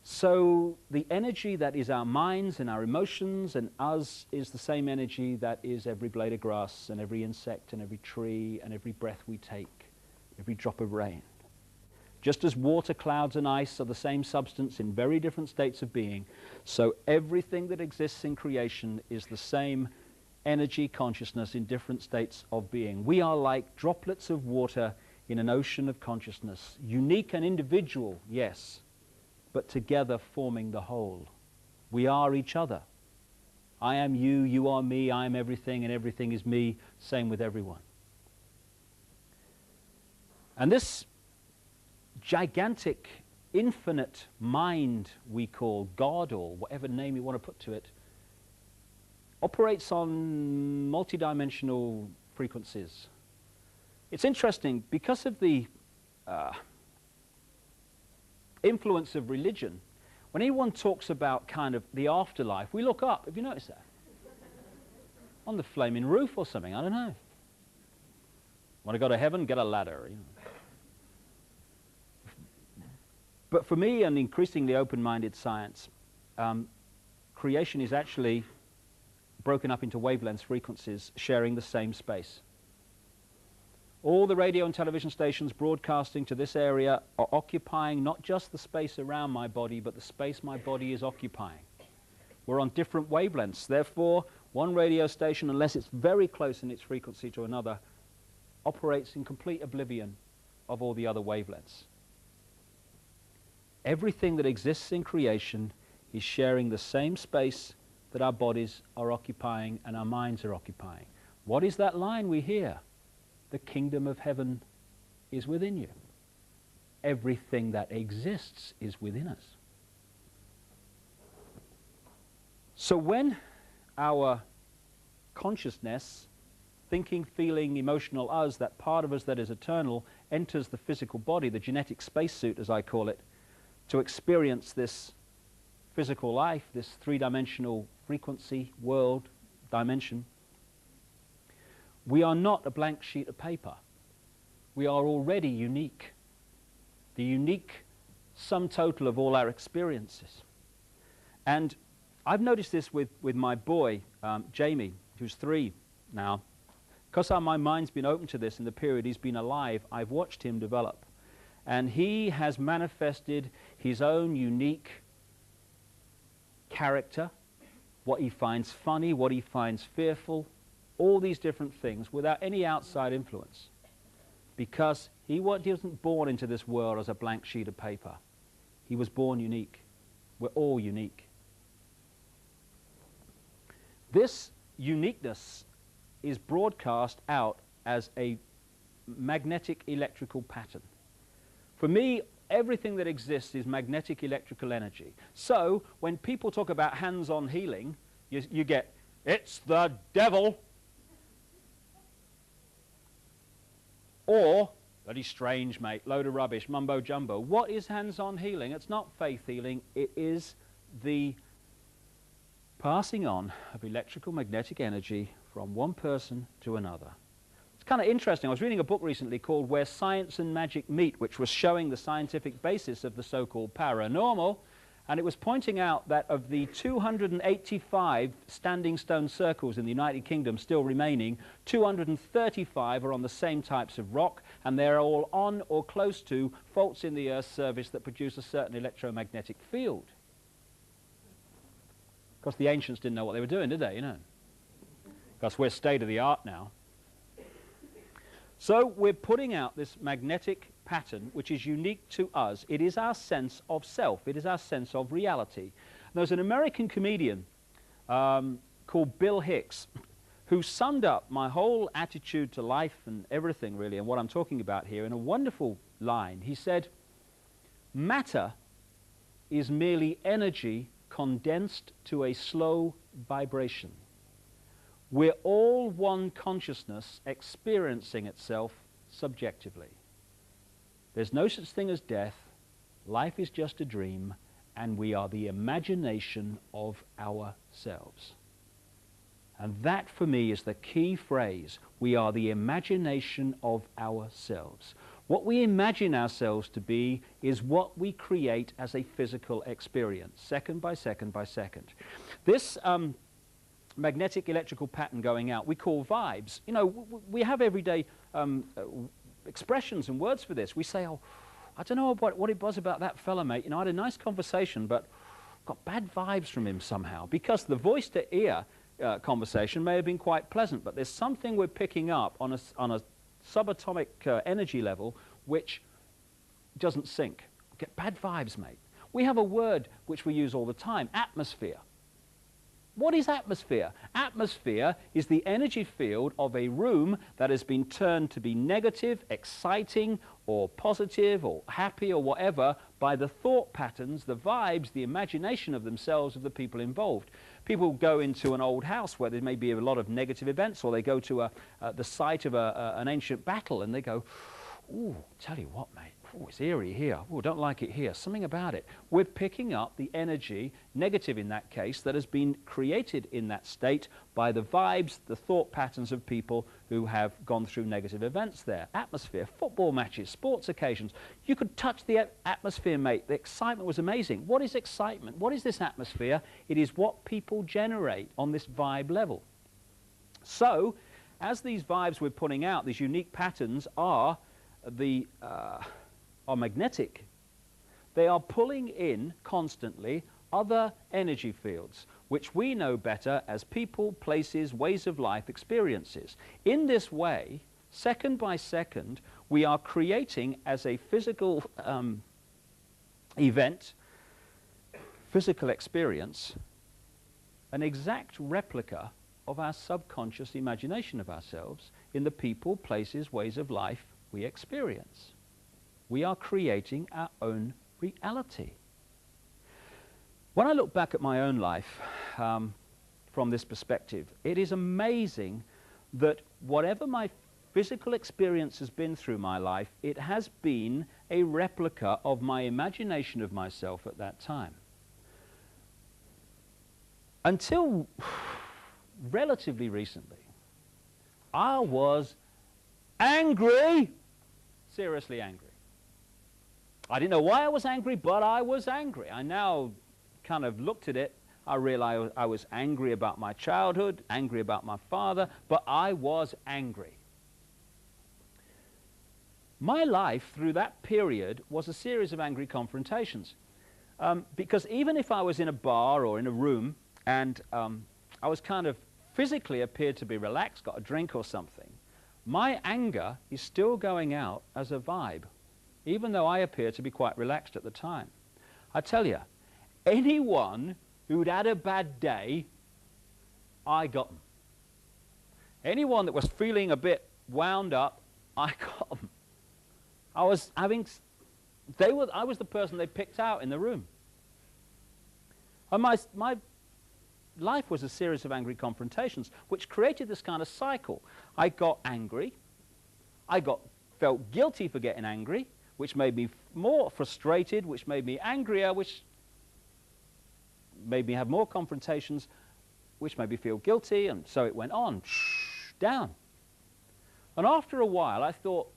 A: So the energy that is our minds and our emotions and us is the same energy that is every blade of grass and every insect and every tree and every breath we take, every drop of rain. Just as water, clouds, and ice are the same substance in very different states of being, so everything that exists in creation is the same energy consciousness in different states of being. We are like droplets of water in an ocean of consciousness, unique and individual, yes, but together forming the whole. We are each other. I am you, you are me, I am everything, and everything is me, same with everyone. And this gigantic, infinite mind we call God, or whatever name you want to put to it, operates on multidimensional frequencies. It's interesting, because of the influence of religion, when anyone talks about kind of the afterlife, we look up. Have you noticed that? On the flaming roof or something, I don't know. Want to go to heaven? Get a ladder. You know. But for me, an increasingly open-minded science, creation is actually broken up into wavelength frequencies sharing the same space. All the radio and television stations broadcasting to this area are occupying not just the space around my body, but the space my body is occupying. We're on different wavelengths. Therefore, one radio station, unless it's very close in its frequency to another, operates in complete oblivion of all the other wavelengths. Everything that exists in creation is sharing the same space that our bodies are occupying and our minds are occupying. What is that line we hear? The kingdom of heaven is within you. Everything that exists is within us. So when our consciousness, thinking, feeling, emotional us, that part of us that is eternal, enters the physical body, the genetic spacesuit as I call it, to experience this physical life, this three-dimensional frequency, world, dimension, we are not a blank sheet of paper. We are already unique. The unique sum total of all our experiences. And I've noticed this with my boy, Jamie, who's 3 now. Because my mind's been open to this in the period he's been alive, I've watched him develop. And he has manifested his own unique character, what he finds funny, what he finds fearful, all these different things without any outside influence. Because he wasn't born into this world as a blank sheet of paper. He was born unique. We're all unique. This uniqueness is broadcast out as a magnetic electrical pattern. For me, everything that exists is magnetic electrical energy. So when people talk about hands-on healing, you get, it's the devil. Or, bloody strange, mate, load of rubbish, mumbo jumbo. What is hands-on healing? It's not faith healing. It is the passing on of electrical magnetic energy from one person to another. It's kind of interesting. I was reading a book recently called Where Science and Magic Meet, which was showing the scientific basis of the so-called paranormal. And it was pointing out that of the 285 standing stone circles in the United Kingdom still remaining, 235 are on the same types of rock, and they're all on or close to faults in the Earth's surface that produce a certain electromagnetic field. Because the ancients didn't know what they were doing, did they? You know, because we're state of the art now. So we're putting out this magnetic pattern which is unique to us. It is our sense of self. It is our sense of reality. There's an American comedian called Bill Hicks who summed up my whole attitude to life and everything really and what I'm talking about here in a wonderful line. He said, matter is merely energy condensed to a slow vibration. We're all one consciousness experiencing itself subjectively. There's no such thing as death. Life is just a dream, and we are the imagination of ourselves. And that, for me, is the key phrase. We are the imagination of ourselves. What we imagine ourselves to be is what we create as a physical experience, second by second by second. This magnetic electrical pattern going out we call vibes. You know, we have everyday expressions and words for this. We say, oh, I don't know what it was about that fella, mate. You know, I had a nice conversation, but got bad vibes from him somehow. Because the voice-to-ear conversation may have been quite pleasant, but there's something we're picking up on a subatomic energy level which doesn't sync. Get bad vibes, mate. We have a word which we use all the time, atmosphere. What is atmosphere? Atmosphere is the energy field of a room that has been turned to be negative, exciting, or positive or happy or whatever by the thought patterns, the vibes, the imagination of themselves, of the people involved. People go into an old house where there may be a lot of negative events, or they go to the site of an ancient battle and they go, ooh, tell you what, mate, ooh, it's eerie here. Ooh, don't like it here. Something about it. We're picking up the energy, negative in that case, that has been created in that state by the vibes, the thought patterns of people who have gone through negative events there. Atmosphere, football matches, sports occasions. You could touch the atmosphere, mate. The excitement was amazing. What is excitement? What is this atmosphere? It is what people generate on this vibe level. So, as these vibes we're putting out, these unique patterns are magnetic. They are pulling in constantly other energy fields, which we know better as people, places, ways of life, experiences. In this way, second by second, we are creating as a physical event, physical experience, an exact replica of our subconscious imagination of ourselves in the people, places, ways of life we experience. We are creating our own reality. When I look back at my own life from this perspective, it is amazing that whatever my physical experience has been through my life, it has been a replica of my imagination of myself at that time. Until relatively recently, I was angry, seriously angry. I didn't know why I was angry, but I was angry. I now kind of looked at it. I realized I was angry about my childhood, angry about my father, but I was angry. My life through that period was a series of angry confrontations. Because even if I was in a bar or in a room and I was kind of physically appeared to be relaxed, got a drink or something, my anger is still going out as a vibe, even though I appear to be quite relaxed at the time. I tell you, anyone who'd had a bad day, I got them. Anyone that was feeling a bit wound up, I got them. I was the person they picked out in the room. And my life was a series of angry confrontations, which created this kind of cycle. I got angry. I felt guilty for getting angry, which made me more frustrated, which made me angrier, which made me have more confrontations, which made me feel guilty, and so it went on, down. And after a while, I thought,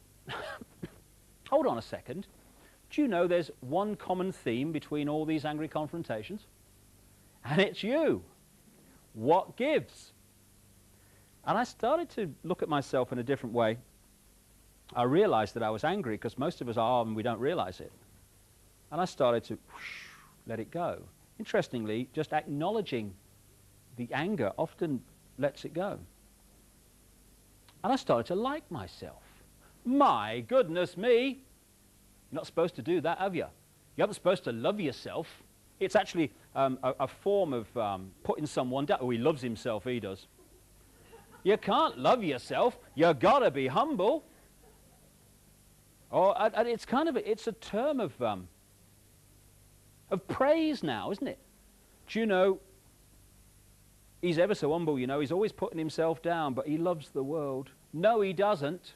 A: hold on a second. Do you know there's one common theme between all these angry confrontations? And it's you. What gives? And I started to look at myself in a different way. I realized that I was angry because most of us are and we don't realize it. And I started to let it go. Interestingly, just acknowledging the anger often lets it go. And I started to like myself. My goodness me. You're not supposed to do that, have you? You aren't supposed to love yourself. It's actually a form of putting someone down. Oh, he loves himself, he does. You can't love yourself. You've got to be humble. And it's kind of it's a term of praise now, isn't it? Do you know, he's ever so humble, you know, he's always putting himself down, but he loves the world. No, he doesn't.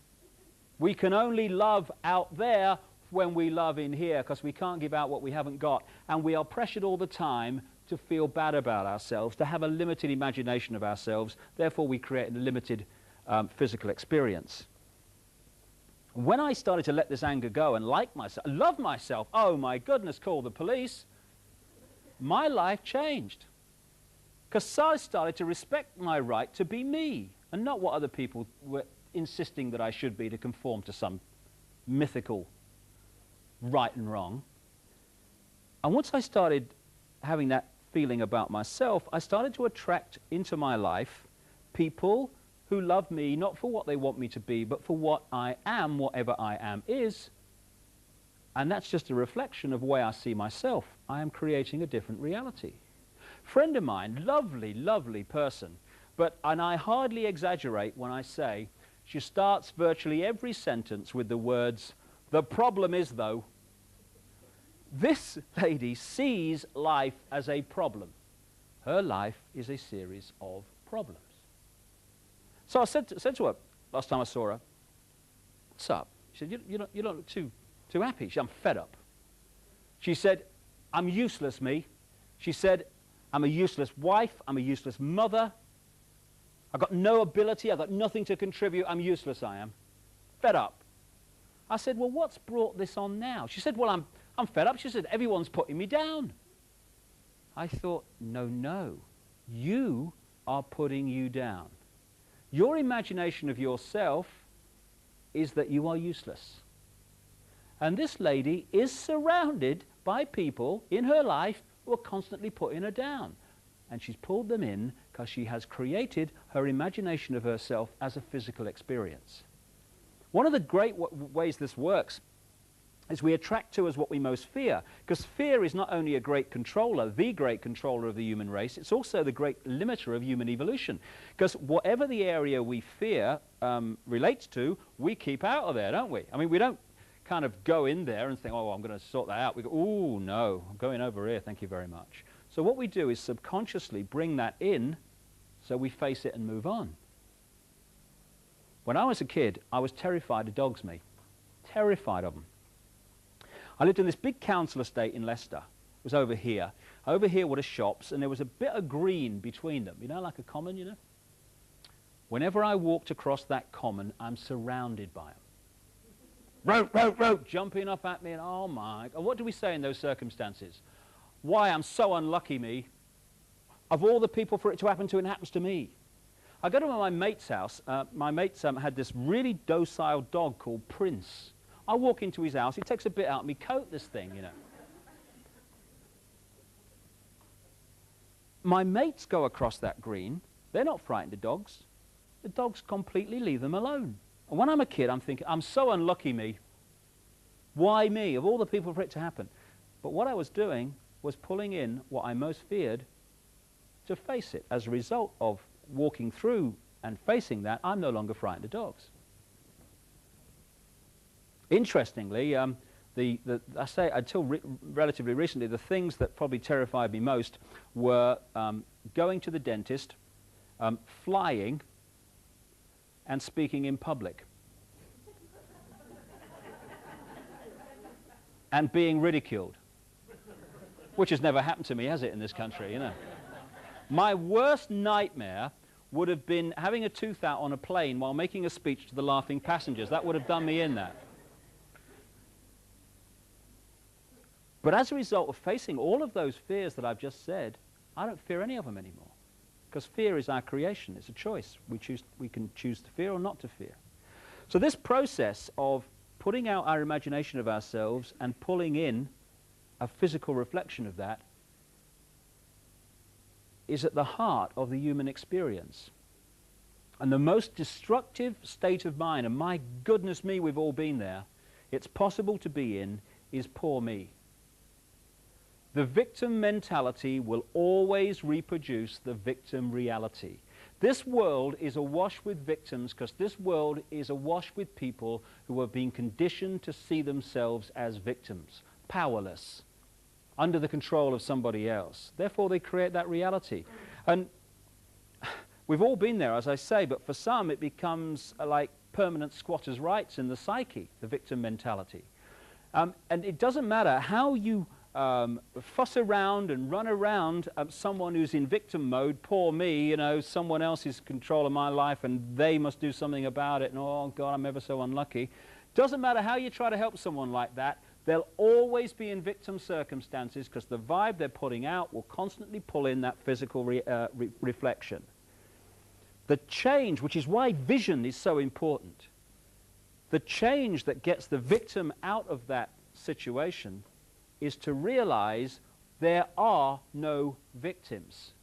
A: We can only love out there when we love in here, because we can't give out what we haven't got. And we are pressured all the time to feel bad about ourselves, to have a limited imagination of ourselves. Therefore, we create a limited physical experience. When I started to let this anger go and like myself, love myself, oh my goodness, call the police, my life changed. Because I started to respect my right to be me and not what other people were insisting that I should be to conform to some mythical right and wrong. And once I started having that feeling about myself, I started to attract into my life people who love me not for what they want me to be, but for what I am, whatever I am is. And that's just a reflection of the way I see myself. I am creating a different reality. Friend of mine, lovely, lovely person, and I hardly exaggerate when I say she starts virtually every sentence with the words, The problem is, though, this lady sees life as a problem. Her life is a series of problems. So I said to her, last time I saw her, what's up? She said, you don't look too happy. She said, I'm fed up. She said, I'm useless, me. She said, I'm a useless wife. I'm a useless mother. I've got no ability. I've got nothing to contribute. I'm useless, I am. Fed up. I said, well, what's brought this on now? She said, well, I'm fed up. She said, everyone's putting me down. I thought, no. You are putting you down. Your imagination of yourself is that you are useless. And this lady is surrounded by people in her life who are constantly putting her down. And she's pulled them in because she has created her imagination of herself as a physical experience. One of the great ways this works is we attract to us what we most fear, because fear is not only a great controller, the great controller of the human race, it's also the great limiter of human evolution. Because whatever the area we fear relates to, we keep out of there, don't we? I mean, we don't kind of go in there and think, oh, I'm going to sort that out. We go, oh, no, I'm going over here, thank you very much. So what we do is subconsciously bring that in so we face it and move on. When I was a kid, I was terrified of dogs, me. Terrified of them. I lived in this big council estate in Leicester. It was over here. Over here were the shops, and there was a bit of green between them. You know, like a common, you know? Whenever I walked across that common, I'm surrounded by them. Rope, jumping up at me, and oh my. And what do we say in those circumstances? Why, I'm so unlucky, me. Of all the people for it to happen to, it happens to me. I go to my mate's house. My mate had this really docile dog called Prince. I walk into his house, he takes a bit out of me coat, this thing, you know. My mates go across that green. They're not frightened of dogs. The dogs completely leave them alone. And when I'm a kid, I'm thinking, I'm so unlucky, me. Why me? Of all the people for it to happen. But what I was doing was pulling in what I most feared to face it. As a result of walking through and facing that, I'm no longer frightened of dogs. Interestingly, I say until relatively recently, the things that probably terrified me most were going to the dentist, flying, and speaking in public. And being ridiculed. Which has never happened to me, has it, in this country, you know? My worst nightmare would have been having a tooth out on a plane while making a speech to the laughing passengers. That would have done me in that. But as a result of facing all of those fears that I've just said, I don't fear any of them anymore. Because fear is our creation. It's a choice. We can choose to fear or not to fear. So this process of putting out our imagination of ourselves and pulling in a physical reflection of that is at the heart of the human experience. And the most destructive state of mind, and my goodness me, we've all been there, it's possible to be in, is poor me. The victim mentality will always reproduce the victim reality. This world is awash with victims because this world is awash with people who have been conditioned to see themselves as victims, powerless, under the control of somebody else. Therefore, they create that reality. And we've all been there, as I say, but for some it becomes like permanent squatters' rights in the psyche, the victim mentality. And it doesn't matter how you fuss around and run around someone who's in victim mode, poor me, you know, someone else is in control of my life and they must do something about it, and oh God, I'm ever so unlucky. Doesn't matter how you try to help someone like that, they'll always be in victim circumstances because the vibe they're putting out will constantly pull in that physical reflection. The change, which is why vision is so important, the change that gets the victim out of that situation is to realize there are no victims,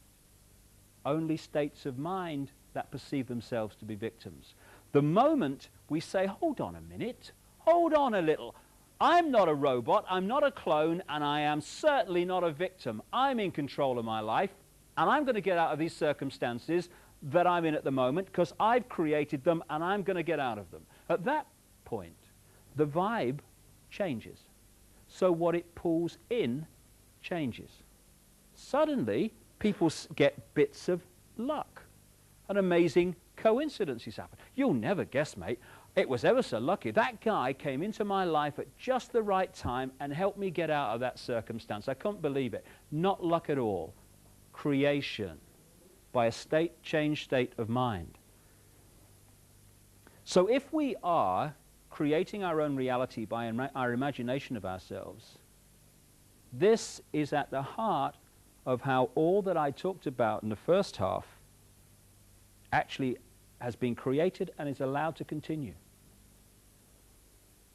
A: only states of mind that perceive themselves to be victims. The moment we say, hold on a minute, hold on a little, I'm not a robot, I'm not a clone, and I am certainly not a victim. I'm in control of my life, and I'm going to get out of these circumstances that I'm in at the moment because I've created them and I'm going to get out of them. At that point, the vibe changes. So what it pulls in changes. Suddenly, people get bits of luck, and amazing coincidences happen. You'll never guess, mate. It was ever so lucky. That guy came into my life at just the right time and helped me get out of that circumstance. I couldn't believe it. Not luck at all. Creation by a changed state of mind. So if we are creating our own reality by our imagination of ourselves, this is at the heart of how all that I talked about in the first half actually has been created and is allowed to continue.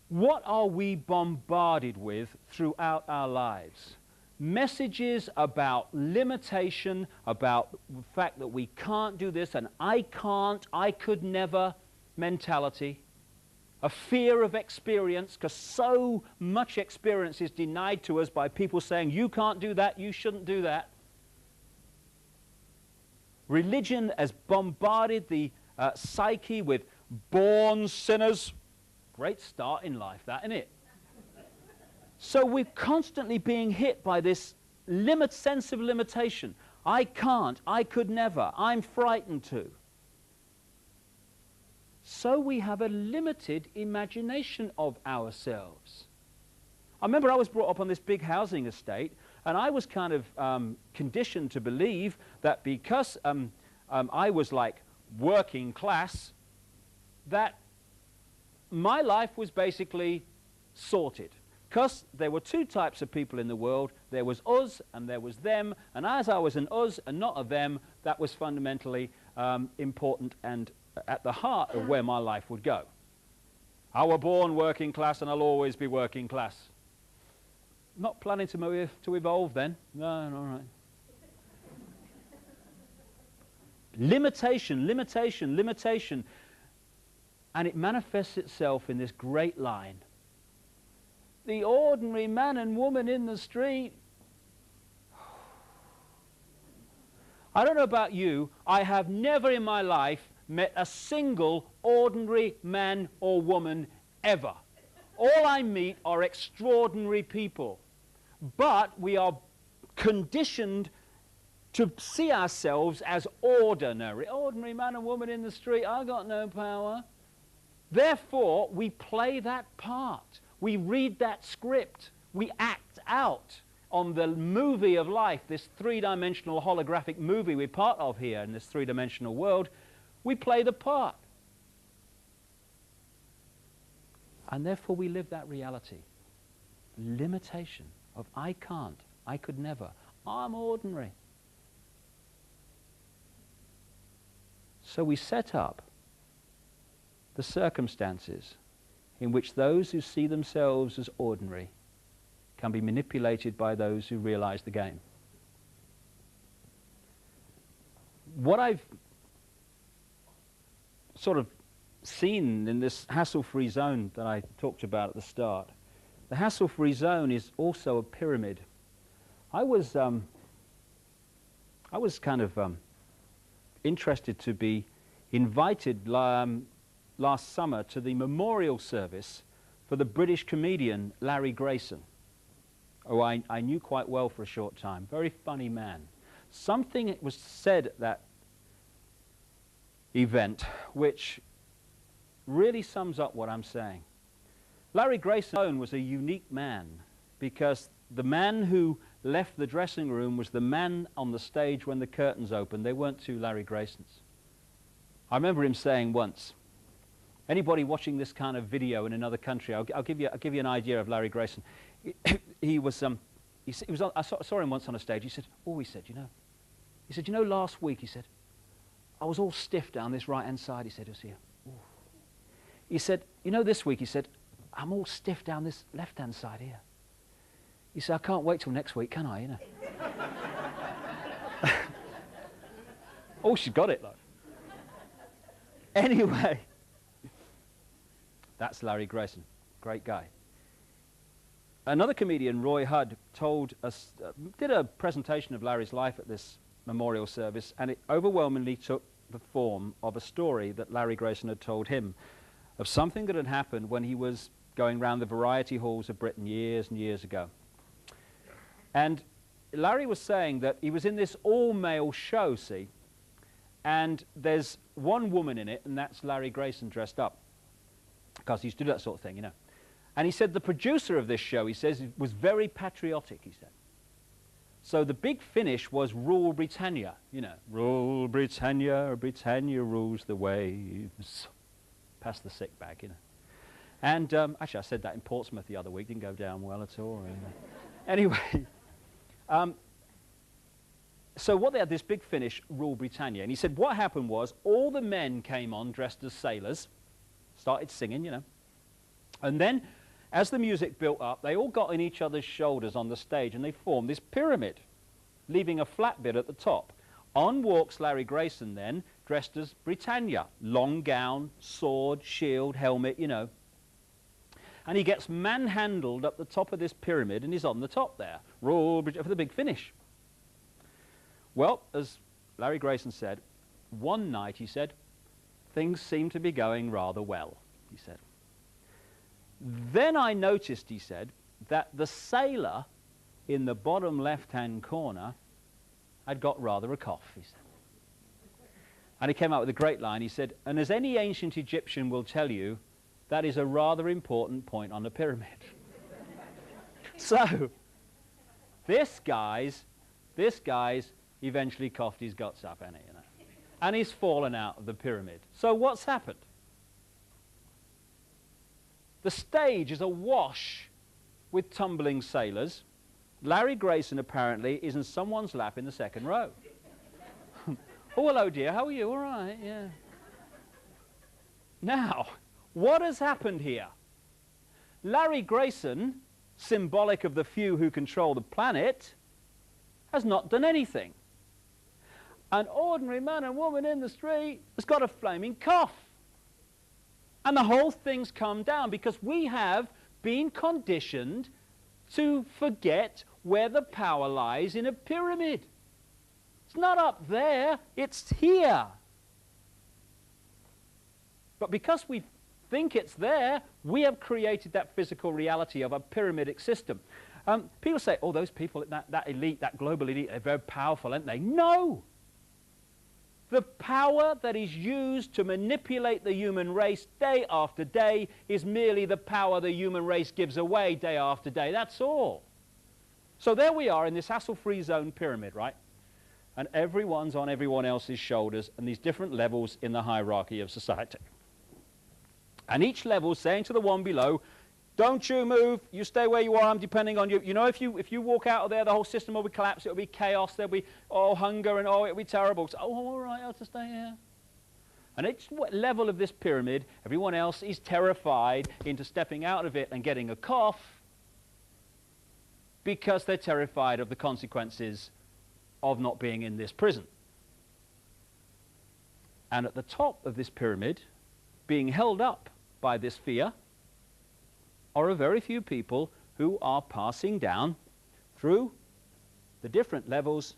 A: What are we bombarded with throughout our lives? Messages about limitation, about the fact that we can't do this, and I can't, I could never mentality. A fear of experience, because so much experience is denied to us by people saying, you can't do that, you shouldn't do that. Religion has bombarded the psyche with born sinners. Great start in life, that, isn't it? So we're constantly being hit by this sense of limitation. I can't, I could never, I'm frightened to. So we have a limited imagination of ourselves. I remember I was brought up on this big housing estate, and I was kind of conditioned to believe that because I was like working class, that my life was basically sorted. Because there were two types of people in the world. There was us and there was them. And as I was an us and not a them, that was fundamentally important and at the heart of where my life would go. I was born working class and I'll always be working class. Not planning to evolve then. No, all right. Limitation, limitation, limitation. And it manifests itself in this great line. The ordinary man and woman in the street. I don't know about you, I have never in my life met a single ordinary man or woman ever. All I meet are extraordinary people. But we are conditioned to see ourselves as ordinary. Ordinary man and woman in the street, I got no power. Therefore, we play that part. We read that script. We act out on the movie of life, this three-dimensional holographic movie we're part of here in this three-dimensional world. We play the part. And therefore we live that reality. Limitation of I can't, I could never, I'm ordinary. So we set up the circumstances in which those who see themselves as ordinary can be manipulated by those who realize the game. What I've sort of seen in this hassle-free zone that I talked about at the start, the hassle-free zone is also a pyramid. I was kind of interested to be invited last summer to the memorial service for the British comedian Larry Grayson, who I knew quite well for a short time. Very funny man. Something was said at that event which really sums up what I'm saying. Larry Grayson was a unique man because the man who left the dressing room was the man on the stage when the curtains opened. They weren't two Larry Graysons. I remember him saying once, anybody watching this kind of video in another country, I'll give you an idea of Larry Grayson. I saw him once on a stage. He said, you know, last week, he said, I was all stiff down this right-hand side. He said, it was here. Ooh. He said, you know, this week, he said, I'm all stiff down this left-hand side here. He said, I can't wait till next week, can I, you know? Oh, she's got it, look. Anyway, that's Larry Grayson, great guy. Another comedian, Roy Hudd, told us, did a presentation of Larry's life at this memorial service, and it overwhelmingly took the form of a story that Larry Grayson had told him of something that had happened when he was going round the variety halls of Britain years and years ago. And Larry was saying that he was in this all-male show, see, and there's one woman in it, and that's Larry Grayson dressed up, because he used to do that sort of thing, you know. And he said the producer of this show, he says, was very patriotic, he said. So the big finish was Rule Britannia, you know. Rule Britannia, Britannia rules the waves. Past the sick bag, you know. And actually, I said that in Portsmouth the other week. Didn't go down well at all. Anyway, so what they had, this big finish, Rule Britannia. And he said what happened was all the men came on dressed as sailors, started singing, you know. And then, as the music built up, they all got in each other's shoulders on the stage, and they formed this pyramid, leaving a flat bit at the top. On walks Larry Grayson then, dressed as Britannia. Long gown, sword, shield, helmet, you know. And he gets manhandled up the top of this pyramid, and he's on the top there, for the big finish. Well, as Larry Grayson said, one night, he said, things seemed to be going rather well, he said. Then I noticed, he said, that the sailor in the bottom left-hand corner had got rather a cough, he said. And he came out with a great line. He said, and as any ancient Egyptian will tell you, that is a rather important point on the pyramid. So, this guy's eventually coughed his guts up, hasn't he, you know? And he's fallen out of the pyramid. So what's happened? The stage is awash with tumbling sailors. Larry Grayson apparently is in someone's lap in the second row. Oh, hello, dear. How are you? All right, yeah. Now, what has happened here? Larry Grayson, symbolic of the few who control the planet, has not done anything. An ordinary man and woman in the street has got a flaming cough. And the whole thing's come down because we have been conditioned to forget where the power lies in a pyramid. It's not up there, it's here. But because we think it's there, we have created that physical reality of a pyramidic system. People say, oh, those people, that elite, that global elite, they're very powerful, aren't they? No! The power that is used to manipulate the human race day after day is merely the power the human race gives away day after day. That's all. So there we are in this hassle-free zone pyramid, right? And everyone's on everyone else's shoulders and these different levels in the hierarchy of society. And each level saying to the one below, don't you move, you stay where you are, I'm depending on you. You know, if you walk out of there, the whole system will be collapsed, it'll be chaos, there'll be, oh, hunger, and oh, it'll be terrible. So, oh, all right, I'll have to stay here. And each level of this pyramid, everyone else is terrified into stepping out of it and getting a cough because they're terrified of the consequences of not being in this prison. And at the top of this pyramid, being held up by this fear, are a very few people who are passing down through the different levels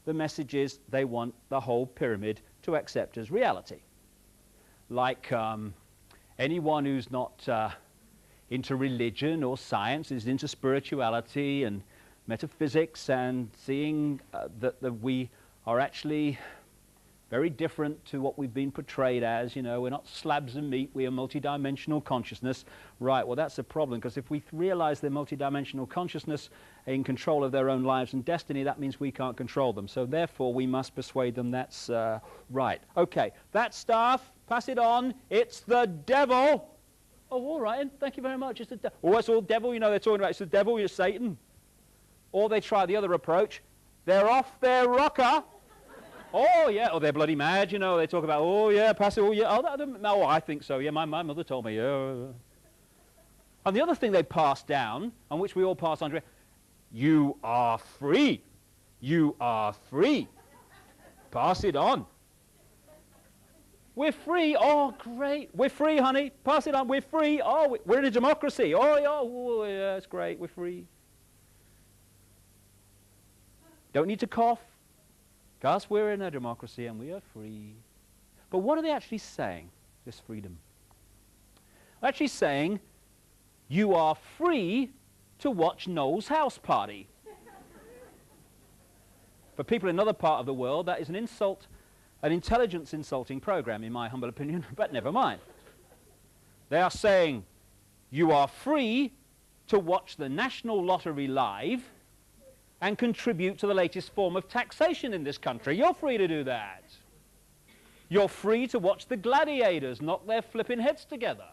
A: the messages they want the whole pyramid to accept as reality. Like anyone who's not into religion or science is into spirituality and metaphysics and seeing that we are actually very different to what we've been portrayed as. You know, we're not slabs of meat, we are multidimensional consciousness. Right, well, that's a problem, because if we realize they're multidimensional consciousness in control of their own lives and destiny, that means we can't control them. So therefore, we must persuade them that's right. Okay, that staff, pass it on, it's the devil. Oh, all right, thank you very much, it's the devil. Oh, it's all devil, you know, they're talking about it's the devil, it's Satan. Or they try the other approach, they're off their rocker. Oh, yeah, oh, they're bloody mad, you know. They talk about, oh, yeah, pass it, oh, yeah, oh, I think so, yeah, my mother told me, yeah. And the other thing they pass down, on which we all pass on, you are free. You are free. Pass it on. We're free. Oh, great. We're free, honey. Pass it on. We're free. Oh, we're in a democracy. Oh, yeah, it's great. We're free. Don't need to cough. Because we're in a democracy and we are free. But what are they actually saying, this freedom? They're actually saying, You are free to watch Noel's house party. For people in another part of the world, that is an insult, an intelligence insulting program, in my humble opinion, but never mind. They are saying, you are free to watch the National Lottery live and contribute to the latest form of taxation in this country. You're free to do that. You're free to watch the gladiators knock their flipping heads together.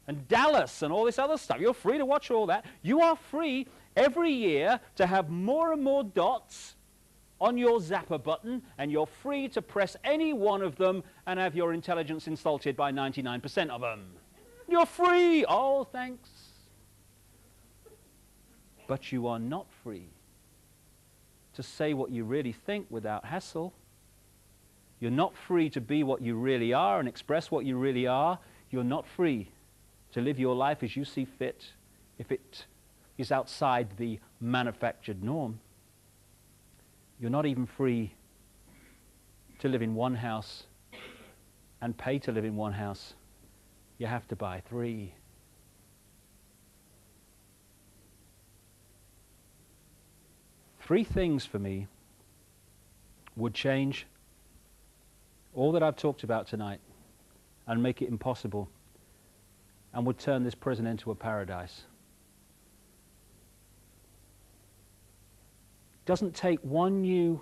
A: And Dallas and all this other stuff. You're free to watch all that. You are free every year to have more and more dots on your zapper button, and you're free to press any one of them and have your intelligence insulted by 99% of them. You're free. Oh, thanks. But you are not free to say what you really think without hassle. You're not free to be what you really are and express what you really are. You're not free to live your life as you see fit if it is outside the manufactured norm. You're not even free to live in one house and pay to live in one house. You have to buy 3. Three things for me would change all that I've talked about tonight and make it impossible, and would turn this prison into a paradise. It doesn't take one new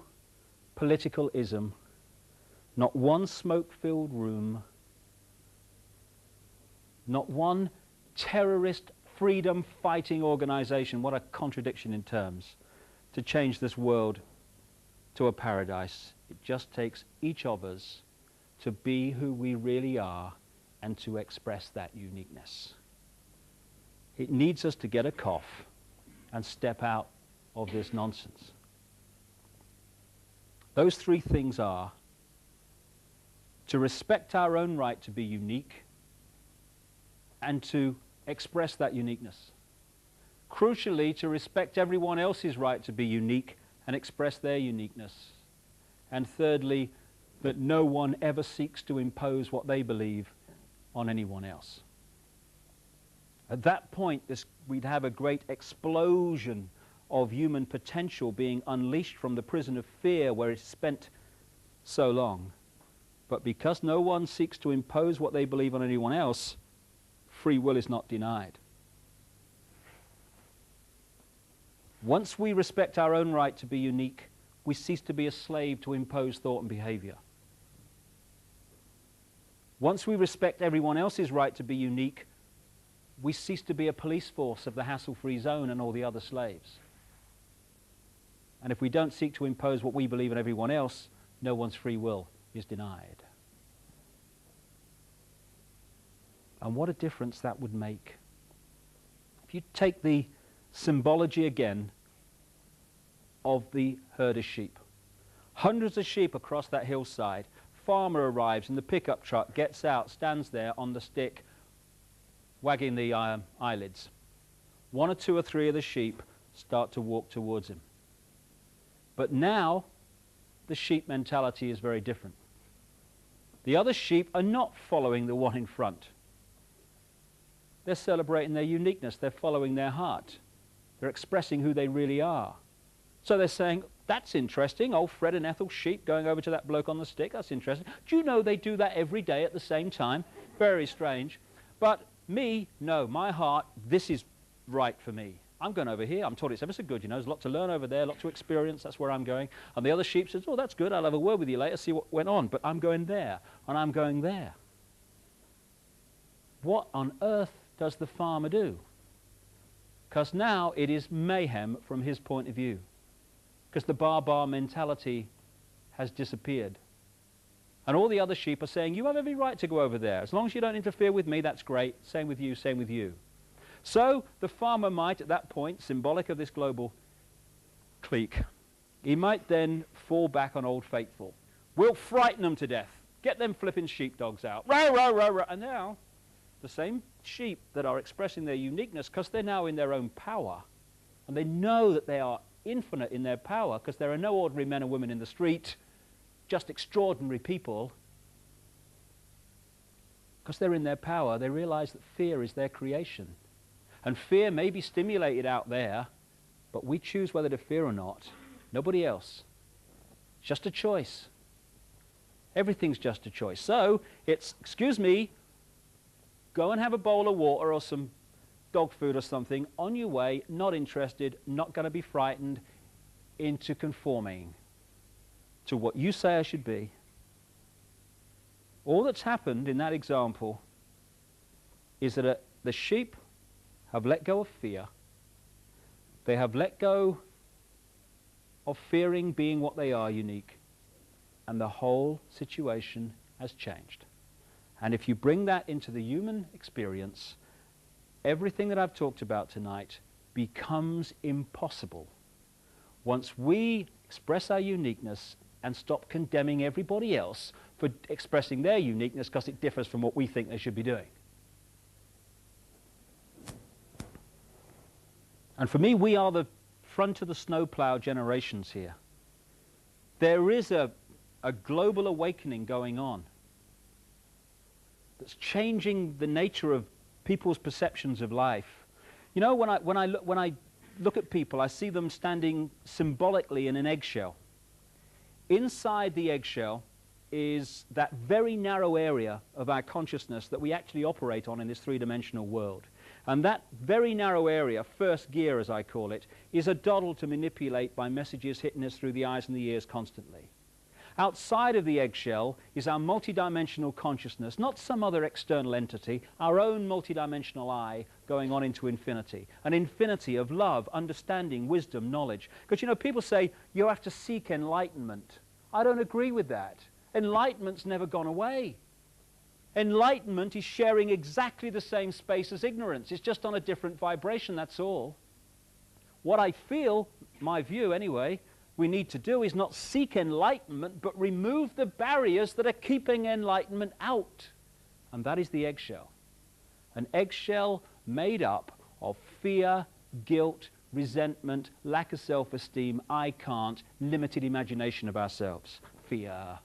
A: political ism, not one smoke-filled room, not one terrorist freedom-fighting organization, what a contradiction in terms, to change this world to a paradise. It just takes each of us to be who we really are and to express that uniqueness. It needs us to get a cough and step out of this nonsense. Those 3 things are to respect our own right to be unique and to express that uniqueness. Crucially, to respect everyone else's right to be unique and express their uniqueness. And thirdly, that no one ever seeks to impose what they believe on anyone else. At that point, we'd have a great explosion of human potential being unleashed from the prison of fear where it's spent so long. But because no one seeks to impose what they believe on anyone else, free will is not denied. Once we respect our own right to be unique, we cease to be a slave to imposed thought and behavior. Once we respect everyone else's right to be unique, we cease to be a police force of the hassle-free zone and all the other slaves. And if we don't seek to impose what we believe on everyone else, no one's free will is denied. And what a difference that would make. If you take the symbology again of the herd of sheep. Hundreds of sheep across that hillside. Farmer arrives in the pickup truck, gets out, stands there on the stick, wagging the eyelids. 1 or 2 or 3 of the sheep start to walk towards him. But now, the sheep mentality is very different. The other sheep are not following the one in front. They're celebrating their uniqueness. They're following their heart. They're expressing who they really are. So they're saying, that's interesting, old Fred and Ethel sheep going over to that bloke on the stick, that's interesting. Do you know they do that every day at the same time? Very strange. But me, no, my heart, this is right for me. I'm going over here. I'm told it's ever so good, you know. There's a lot to learn over there, a lot to experience. That's where I'm going. And the other sheep says, oh, that's good. I'll have a word with you later, see what went on. But I'm going there, and I'm going there. What on earth does the farmer do? Because now it is mayhem from his point of view. Because the bar mentality has disappeared. And all the other sheep are saying, you have every right to go over there. As long as you don't interfere with me, that's great. Same with you, same with you. So the farmer might, at that point, symbolic of this global clique, he might then fall back on Old Faithful. We'll frighten them to death. Get them flipping sheepdogs out. Row, row, row, row. And now, the same sheep that are expressing their uniqueness, because they're now in their own power, and they know that they are infinite in their power, because there are no ordinary men and women in the street, just extraordinary people. Because they're in their power, they realize that fear is their creation. And fear may be stimulated out there, but we choose whether to fear or not. Nobody else. It's just a choice. Everything's just a choice. So it's, excuse me, go and have a bowl of water or some dog food or something on your way, not interested, not going to be frightened into conforming to what you say I should be. All that's happened in that example is that the sheep have let go of fear. They have let go of fearing being what they are, unique. And the whole situation has changed. And if you bring that into the human experience, everything that I've talked about tonight becomes impossible once we express our uniqueness and stop condemning everybody else for expressing their uniqueness because it differs from what we think they should be doing. And for me, we are the front of the snowplow generations here. There is a global awakening going on that's changing the nature of people's perceptions of life. You know, when I look at people, I see them standing symbolically in an eggshell. Inside the eggshell is that very narrow area of our consciousness that we actually operate on in this three-dimensional world. And that very narrow area, first gear as I call it, is a doddle to manipulate by messages hitting us through the eyes and the ears constantly. Outside of the eggshell is our multidimensional consciousness, not some other external entity, our own multidimensional I going on into infinity. An infinity of love, understanding, wisdom, knowledge. Because, you know, people say you have to seek enlightenment. I don't agree with that. Enlightenment's never gone away. Enlightenment is sharing exactly the same space as ignorance. It's just on a different vibration, that's all. What I feel, my view anyway, we need to do is not seek enlightenment, but remove the barriers that are keeping enlightenment out. And that is the eggshell. An eggshell made up of fear, guilt, resentment, lack of self-esteem, I can't, limited imagination of ourselves. Fear.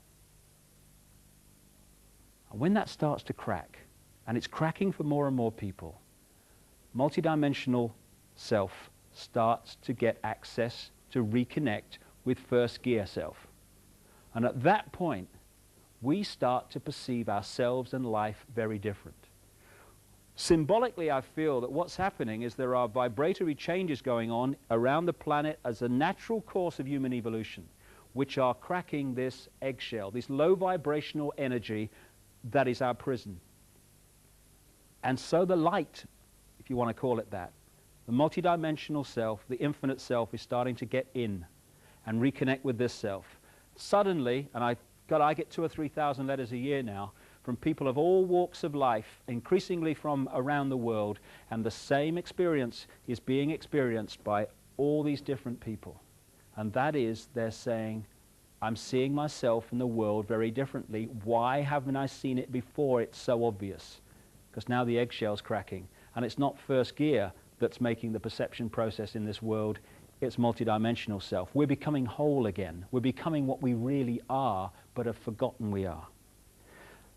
A: And when that starts to crack, and it's cracking for more and more people, multidimensional self starts to get access to reconnect with first gear self. And at that point, we start to perceive ourselves and life very different. Symbolically, I feel that what's happening is there are vibratory changes going on around the planet as a natural course of human evolution, which are cracking this eggshell, this low vibrational energy that is our prison. And so the light, if you want to call it that, the multidimensional self, the infinite self, is starting to get in and reconnect with this self. Suddenly, and I get 2,000 or 3,000 letters a year now from people of all walks of life, increasingly from around the world, and the same experience is being experienced by all these different people. And that is, they're saying, I'm seeing myself and the world very differently. Why haven't I seen it before? It's so obvious. Because now the eggshell's cracking. And it's not first gear that's making the perception process in this world. It's multidimensional self. We're becoming whole again. We're becoming what we really are, but have forgotten we are.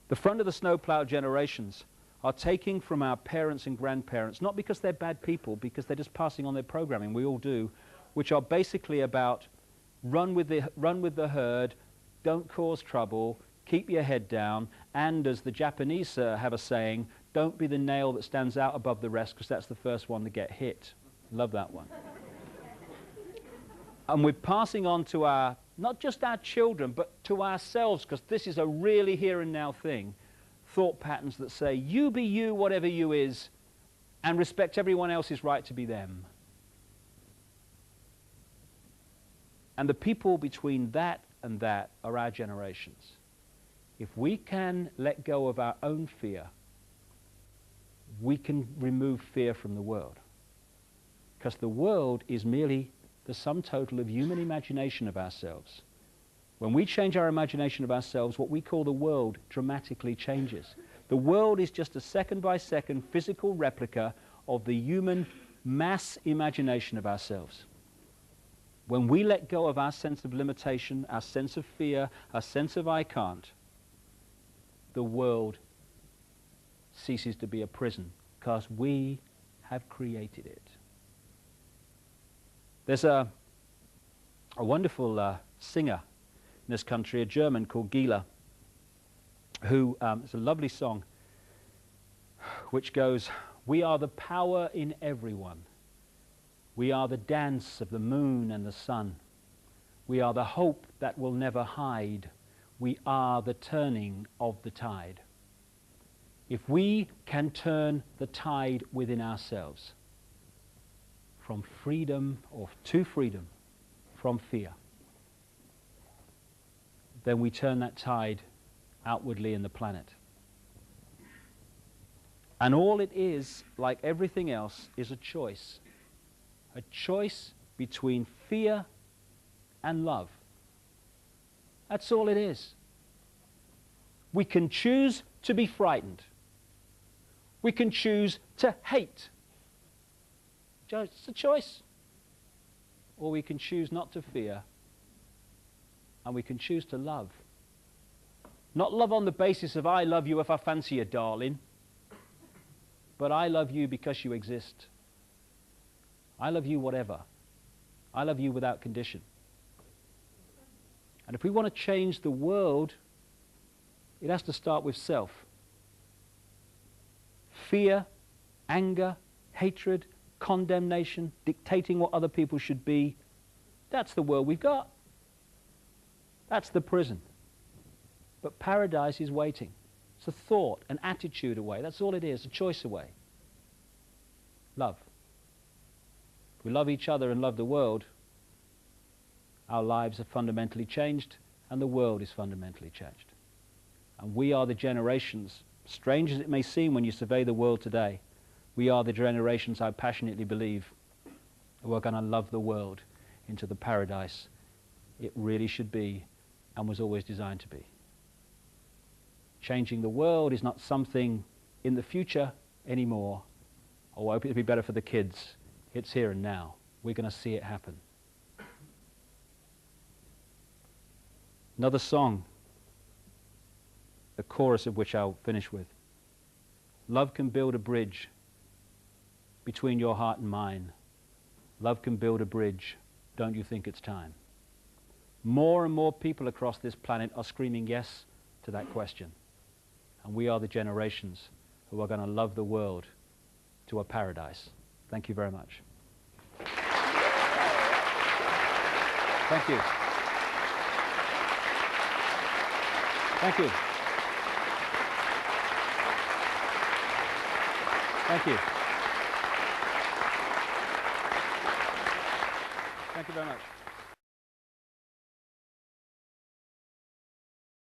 A: The front of the snowplow generations are taking from our parents and grandparents, not because they're bad people, because they're just passing on their programming, we all do, which are basically about run with the herd, don't cause trouble, keep your head down, and as the Japanese have a saying, don't be the nail that stands out above the rest, because that's the first one to get hit. Love that one. And we're passing on to our, not just our children, but to ourselves, because this is a really here and now thing, thought patterns that say, you be you, whatever you is, and respect everyone else's right to be them. And the people between that and that are our generations. If we can let go of our own fear, we can remove fear from the world. Because the world is merely the sum total of human imagination of ourselves. When we change our imagination of ourselves, what we call the world dramatically changes. The world is just a second-by-second physical replica of the human mass imagination of ourselves. When we let go of our sense of limitation, our sense of fear, our sense of I can't, the world ceases to be a prison, because we have created it. There's a wonderful singer in this country, a German called Gila, who, it's a lovely song, which goes, "We are the power in everyone. We are the dance of the moon and the sun. We are the hope that will never hide. We are the turning of the tide." If we can turn the tide within ourselves from freedom or to freedom from fear, then we turn that tide outwardly in the planet. And all it is, like everything else, is a choice. A choice between fear and love. That's all it is. We can choose to be frightened. We can choose to hate. It's a choice. Or we can choose not to fear, and we can choose to love. Not love on the basis of I love you if I fancy you, darling, but I love you because you exist. I love you whatever. I love you without condition. And if we want to change the world, it has to start with self. Fear, anger, hatred, condemnation, dictating what other people should be, that's the world we've got. That's the prison. But paradise is waiting. It's a thought, an attitude away. That's all it is, a choice away. Love. If we love each other and love the world, our lives are fundamentally changed and the world is fundamentally changed. And we are the generations, strange as it may seem when you survey the world today, we are the generations, I passionately believe, who are going to love the world into the paradise it really should be and was always designed to be. Changing the world is not something in the future anymore. Oh, I hope it'll be better for the kids. It's here and now. We're going to see it happen. Another song, the chorus of which I'll finish with. Love can build a bridge between your heart and mine. Love can build a bridge. Don't you think it's time? More and more people across this planet are screaming yes to that question. And we are the generations who are going to love the world to a paradise. Thank you very much. Thank you. Thank you. Thank you. Thank you very much.